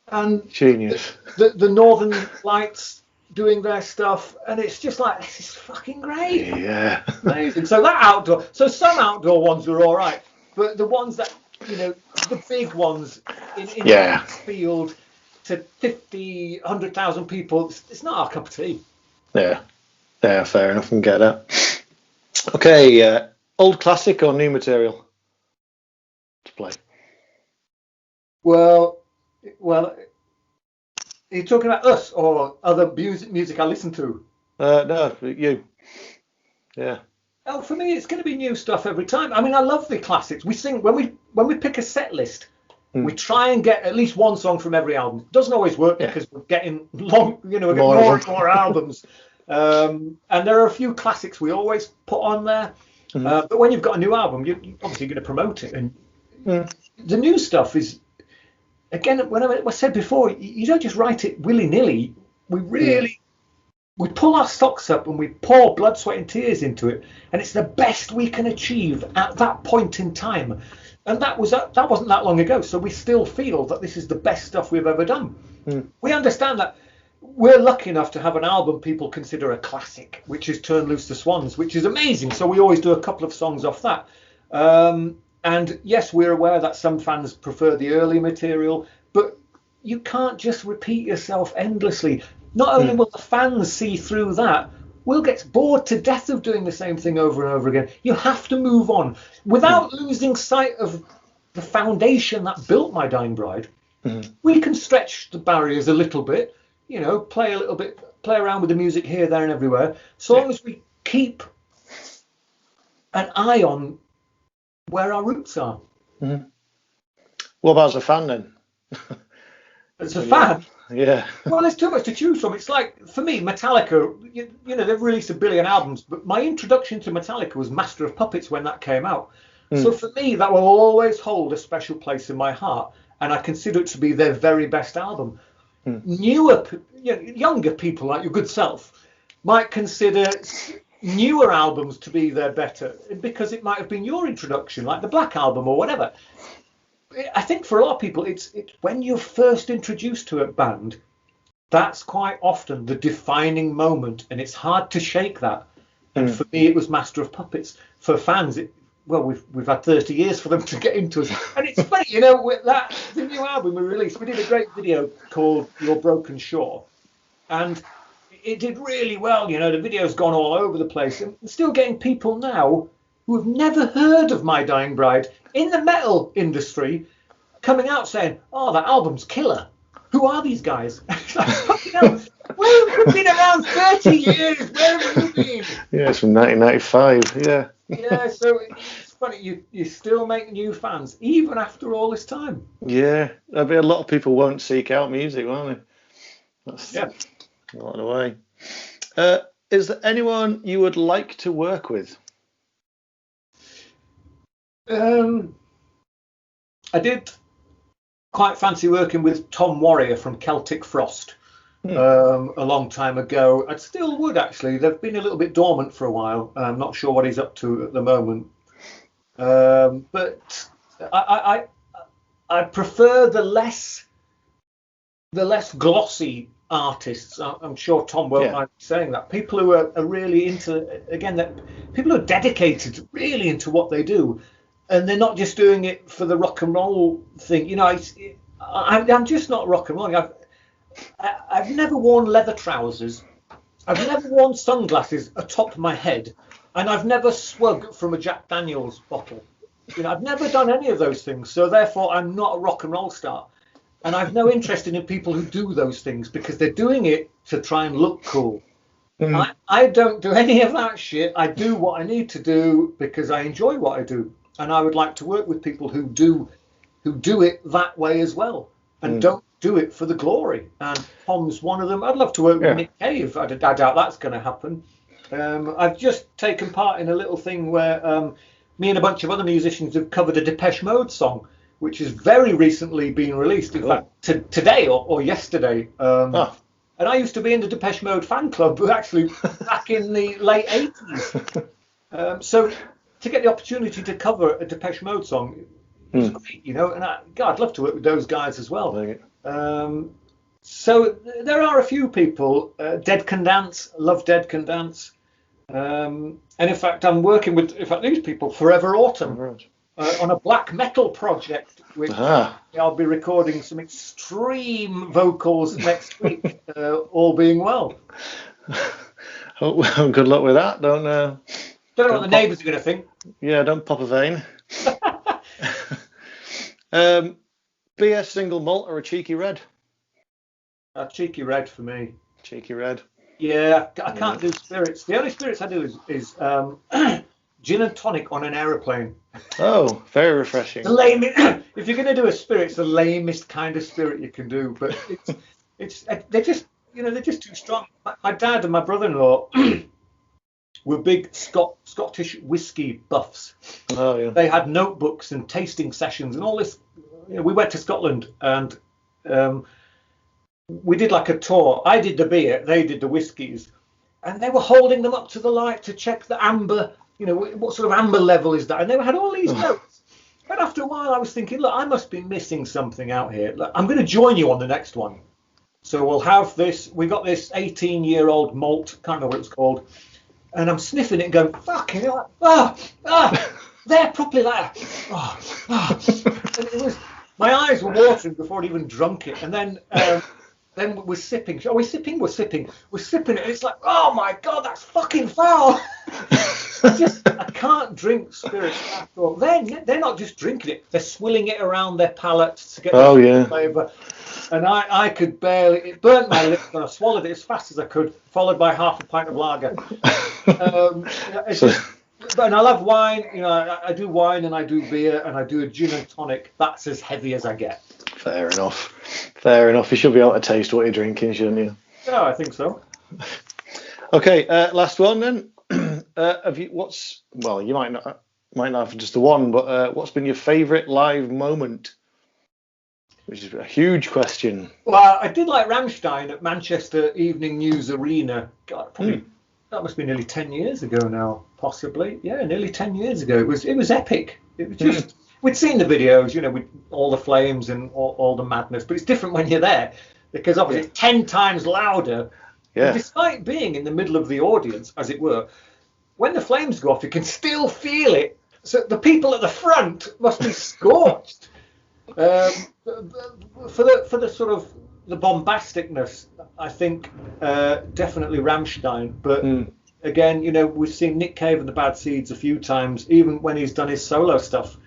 [SPEAKER 2] And
[SPEAKER 1] genius.
[SPEAKER 2] The Northern Lights doing their stuff, and it's just like, this is fucking great.
[SPEAKER 1] Yeah.
[SPEAKER 2] Amazing. So some outdoor ones are all right, but the ones that, the big ones in the field to 50, 100,000 people, it's not our cup of tea.
[SPEAKER 1] Yeah, fair enough, I can get that. Okay, old classic or new material to play?
[SPEAKER 2] Well, are you talking about us or other music I listen to?
[SPEAKER 1] No, you. Yeah.
[SPEAKER 2] Oh, for me, it's going to be new stuff every time. I mean, I love the classics. We sing when we pick a set list. We try and get at least one song from every album. It doesn't always work because we're getting long, we're getting more and more albums. And there are a few classics we always put on there. But when you've got a new album, you're obviously going to promote it. And the new stuff is, again, when I said before, you don't just write it willy-nilly. We pull our socks up and we pour blood, sweat and tears into it. And it's the best we can achieve at that point in time. And that wasn't that long ago. So we still feel that this is the best stuff we've ever done. We understand that we're lucky enough to have an album people consider a classic, which is Turn Loose the Swans, which is amazing. So we always do a couple of songs off that. And yes, we're aware that some fans prefer the early material, but you can't just repeat yourself endlessly. Not only will the fans see through that, we'll get bored to death of doing the same thing over and over again. You have to move on without losing sight of the foundation that built My Dying Bride. We can stretch the barriers a little bit, play a little bit, play around with the music here, there and everywhere, so long as we keep an eye on where our roots are.
[SPEAKER 1] What about as a fan then?
[SPEAKER 2] As a fan?
[SPEAKER 1] Yeah.
[SPEAKER 2] Well, there's too much to choose from. It's like, for me, Metallica, they've released 1 billion albums, but my introduction to Metallica was Master of Puppets when that came out. So for me, that will always hold a special place in my heart, and I consider it to be their very best album. Younger people like your good self might consider newer albums to be their better, because it might have been your introduction, like the Black Album or whatever. I think for a lot of people, it's when you're first introduced to a band, that's quite often the defining moment, and it's hard to shake that. And for me, it was Master of Puppets. For fans, we've had 30 years for them to get into us. And it's funny, with the new album we released, we did a great video called Your Broken Shore, and it did really well. The video's gone all over the place, and still getting people now who have never heard of My Dying Bride in the metal industry coming out saying, "Oh, that album's killer. Who are these guys?" Well, we've been around 30 years. Where have you been?
[SPEAKER 1] Yeah, it's from 1995. Yeah.
[SPEAKER 2] Yeah, so it's funny. You still make new fans even after all this time.
[SPEAKER 1] Yeah, I mean, a lot of people won't seek out music, won't they? That's a lot of the way. Is there anyone you would like to work with?
[SPEAKER 2] I did quite fancy working with Tom Warrior from Celtic Frost a long time ago. I still would, actually. They've been a little bit dormant for a while. I'm not sure what he's up to at the moment. But I prefer the less glossy artists. I'm sure Tom won't mind saying that. People who are really into, again, that people who are dedicated really into what they do, and they're not just doing it for the rock and roll thing. You know, I'm just not rock and roll. I've never worn leather trousers. I've never worn sunglasses atop my head, and I've never swug from a Jack Daniels bottle. You know, I've never done any of those things, so therefore I'm not a rock and roll star. And I've no interest in people who do those things because they're doing it to try and look cool. I don't do any of that shit. I do what I need to do because I enjoy what I do, and I would like to work with people who do it that way as well, and don't do it for the glory. And Tom's one of them. I'd love to work with Nick Cave. I doubt that's going to happen. I've just taken part in a little thing where me and a bunch of other musicians have covered a Depeche Mode song, which has very recently been released. In fact, today or yesterday. And I used to be in the Depeche Mode fan club, actually back in the late 80s. So to get the opportunity to cover a Depeche Mode song was great, you know. And I'd love to work with those guys as well. So there are a few people. Dead Can Dance, love Dead Can Dance. And in fact, I'm working with these people, Forever Autumn. On a black metal project, which I'll be recording some extreme vocals next week, all being well.
[SPEAKER 1] Oh, good luck with that. Don't know
[SPEAKER 2] what the neighbours are going to think.
[SPEAKER 1] Yeah, don't pop a vein. Beer, single malt, or a cheeky red?
[SPEAKER 2] A cheeky red for me.
[SPEAKER 1] Cheeky red.
[SPEAKER 2] Yeah, I can't do spirits. The only spirits I do is gin and tonic on an aeroplane.
[SPEAKER 1] Oh, very refreshing.
[SPEAKER 2] If you're going to do a spirit, it's the lamest kind of spirit you can do. But they're just too strong. My dad and my brother-in-law were big Scottish whiskey buffs.
[SPEAKER 1] Oh yeah.
[SPEAKER 2] They had notebooks and tasting sessions and all this. You know, we went to Scotland and we did like a tour. I did the beer, they did the whiskies, and they were holding them up to the light to check the amber. You know, what sort of amber level is that? And they had all these notes. But after a while, I was thinking, look, I must be missing something out here. Look, I'm going to join you on the next one. So we'll have this. We got this 18-year-old malt. Can't remember what it's called. And I'm sniffing it and going, fucking hell. They're properly like that. And it was, my eyes were watering before I'd even drunk it. And then we're sipping. Are we sipping? We're sipping. We're sipping it. And it's like, oh my God, that's fucking foul. I can't drink spirits at all. They're not just drinking it; they're swilling it around their palates to get the flavour. And I could barely. It burnt my lips, and I swallowed it as fast as I could, followed by half a pint of lager. And I love wine. You know, I do wine and I do beer and I do a gin and tonic. That's as heavy as I get.
[SPEAKER 1] Fair enough. Fair enough. You should be able to taste what you're drinking, shouldn't you?
[SPEAKER 2] Yeah, I think so.
[SPEAKER 1] Okay, last one then. You might not have just the one, but what's been your favourite live moment? Which is a huge question.
[SPEAKER 2] Well, I did like Rammstein at Manchester Evening News Arena. God, probably that must be nearly 10 years ago now, possibly. Yeah, nearly 10 years ago. It was epic. It was just we'd seen the videos, you know, with all the flames and all the madness, but it's different when you're there because obviously it's 10 times louder. Yeah. And despite being in the middle of the audience, as it were, when the flames go off, you can still feel it. So the people at the front must be scorched. For the sort of the bombasticness, I think definitely Rammstein. But again, you know, we've seen Nick Cave and the Bad Seeds a few times, even when he's done his solo stuff.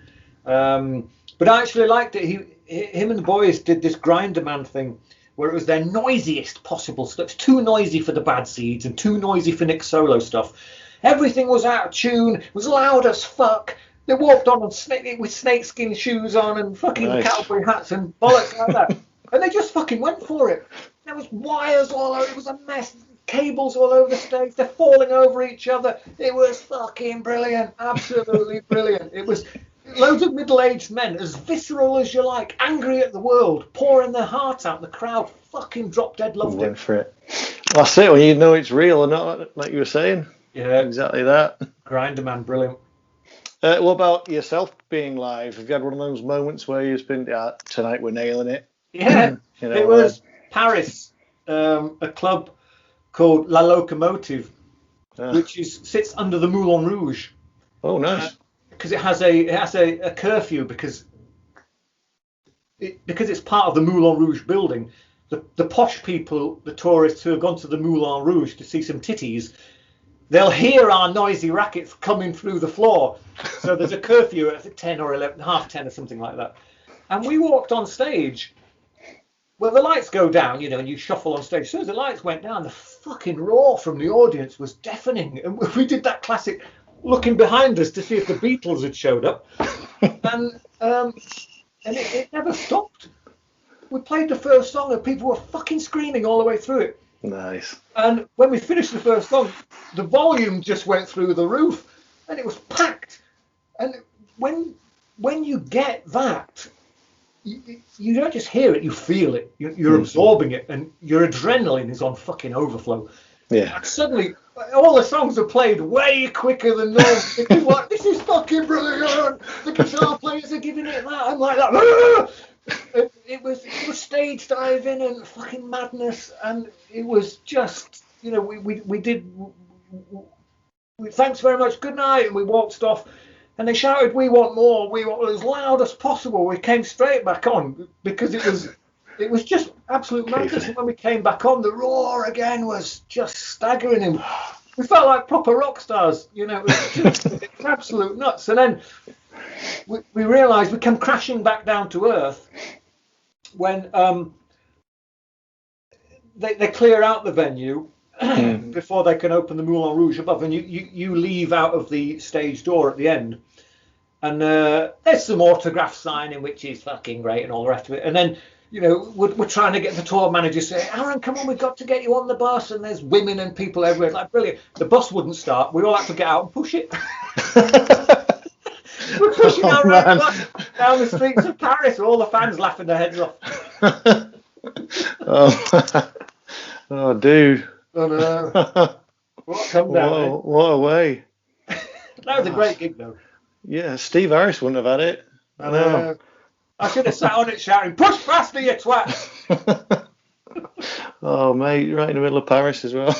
[SPEAKER 2] But I actually liked it. Him and the boys did this Grinder Man thing, where it was their noisiest possible stuff. It's too noisy for the Bad Seeds and too noisy for Nick's solo stuff. Everything was out of tune, was loud as fuck. They walked on with snakeskin shoes on and fucking cowboy hats and bollocks like that. And they just fucking went for it. There was wires all over. It was a mess. Cables all over the stage. They're falling over each other. It was fucking brilliant. Absolutely brilliant. It was loads of middle-aged men, as visceral as you like, angry at the world, pouring their hearts out. The crowd fucking drop dead loved it.
[SPEAKER 1] Went for it. That's it, when you know it's real or not, like you were saying.
[SPEAKER 2] Yeah.
[SPEAKER 1] Exactly that.
[SPEAKER 2] Grinder Man, brilliant.
[SPEAKER 1] What about yourself being live? Have you had one of those moments where you've been, tonight we're nailing it?
[SPEAKER 2] Yeah, it was Paris a club called La Locomotive,
[SPEAKER 1] Ah.
[SPEAKER 2] which sits under the Moulin Rouge.
[SPEAKER 1] Oh, nice.
[SPEAKER 2] Because it has a curfew because it's part of the Moulin Rouge building. The posh people, the tourists who have gone to the Moulin Rouge to see some titties, they'll hear our noisy rackets coming through the floor. So there's a curfew at 10 or 11, half 10 or something like that. And we walked on stage. Well, the lights go down, and you shuffle on stage. As soon as the lights went down, the fucking roar from the audience was deafening. And we did that classic looking behind us to see if the Beatles had showed up. And it never stopped. We played the first song and people were fucking screaming all the way through it.
[SPEAKER 1] Nice.
[SPEAKER 2] And when we finished the first song, the volume just went through the roof and it was packed. And when you get that, you don't just hear it, you feel it. You're absorbing it, and your adrenaline is on fucking overflow.
[SPEAKER 1] Yeah.
[SPEAKER 2] And suddenly, all the songs are played way quicker than normal. Because like, this is fucking brilliant. The guitar players are giving it that. I'm like that. It was stage diving and fucking madness, and it was just, we did. Thanks very much, good night, and we waltzed off. And they shouted, "We want more! We want as loud as possible." We came straight back on because it was just absolute madness. And when we came back on, the roar again was just staggering. And we felt like proper rock stars, It was just absolute nuts. And then we realised we came crashing back down to earth when they clear out the venue before they can open the Moulin Rouge above, and you leave out of the stage door at the end. And there's some autograph signing, which is fucking great, and all the rest of it. And then, we're trying to get the tour manager to say, "Aaron, come on, we've got to get you on the bus." And there's women and people everywhere. It's like, brilliant. The bus wouldn't start. We all had to get out and push it. We're pushing our red bus down the streets of Paris. All the fans laughing their heads off.
[SPEAKER 1] Oh, dude.
[SPEAKER 2] Oh, no. What come down?
[SPEAKER 1] What a way.
[SPEAKER 2] That was a great gig, though.
[SPEAKER 1] Yeah, Steve Harris wouldn't have had it.
[SPEAKER 2] I know. I should have sat on it shouting, "Push faster, you twat!"
[SPEAKER 1] Oh, mate, right in the middle of Paris as well.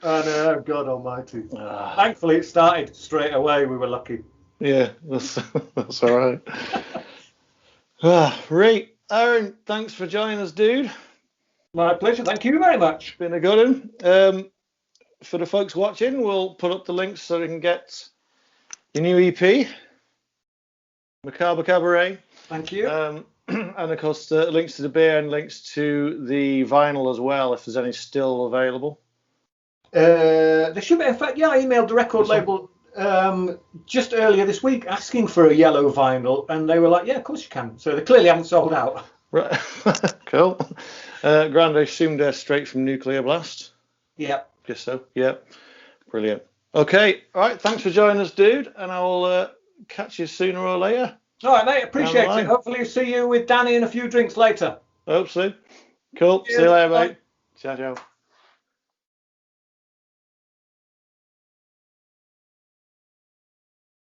[SPEAKER 2] I know, God almighty. Thankfully, it started straight away. We were lucky.
[SPEAKER 1] Yeah, that's all right. Right, Aaron, thanks for joining us, dude.
[SPEAKER 2] My pleasure. Thank you very much.
[SPEAKER 1] Been a good one. For the folks watching, we'll put up the links so they can get your new EP, Macabre Cabaret.
[SPEAKER 2] Thank you.
[SPEAKER 1] And of course, the links to the beer and links to the vinyl as well, if there's any still available.
[SPEAKER 2] There should be. In fact, I emailed the record label just earlier this week asking for a yellow vinyl, and they were like, "Yeah, of course you can." So they clearly haven't sold out.
[SPEAKER 1] Right. Cool. Grand, I assume they're straight from Nuclearblast.
[SPEAKER 2] Yeah.
[SPEAKER 1] Guess so. Yeah. Brilliant. Okay. All right. Thanks for joining us, dude. And I'll catch you sooner or later.
[SPEAKER 2] All right, mate. Appreciate it. Hopefully see you with Danny and a few drinks later.
[SPEAKER 1] Hope so. Cool. Cheers. See you later, mate. Ciao, ciao.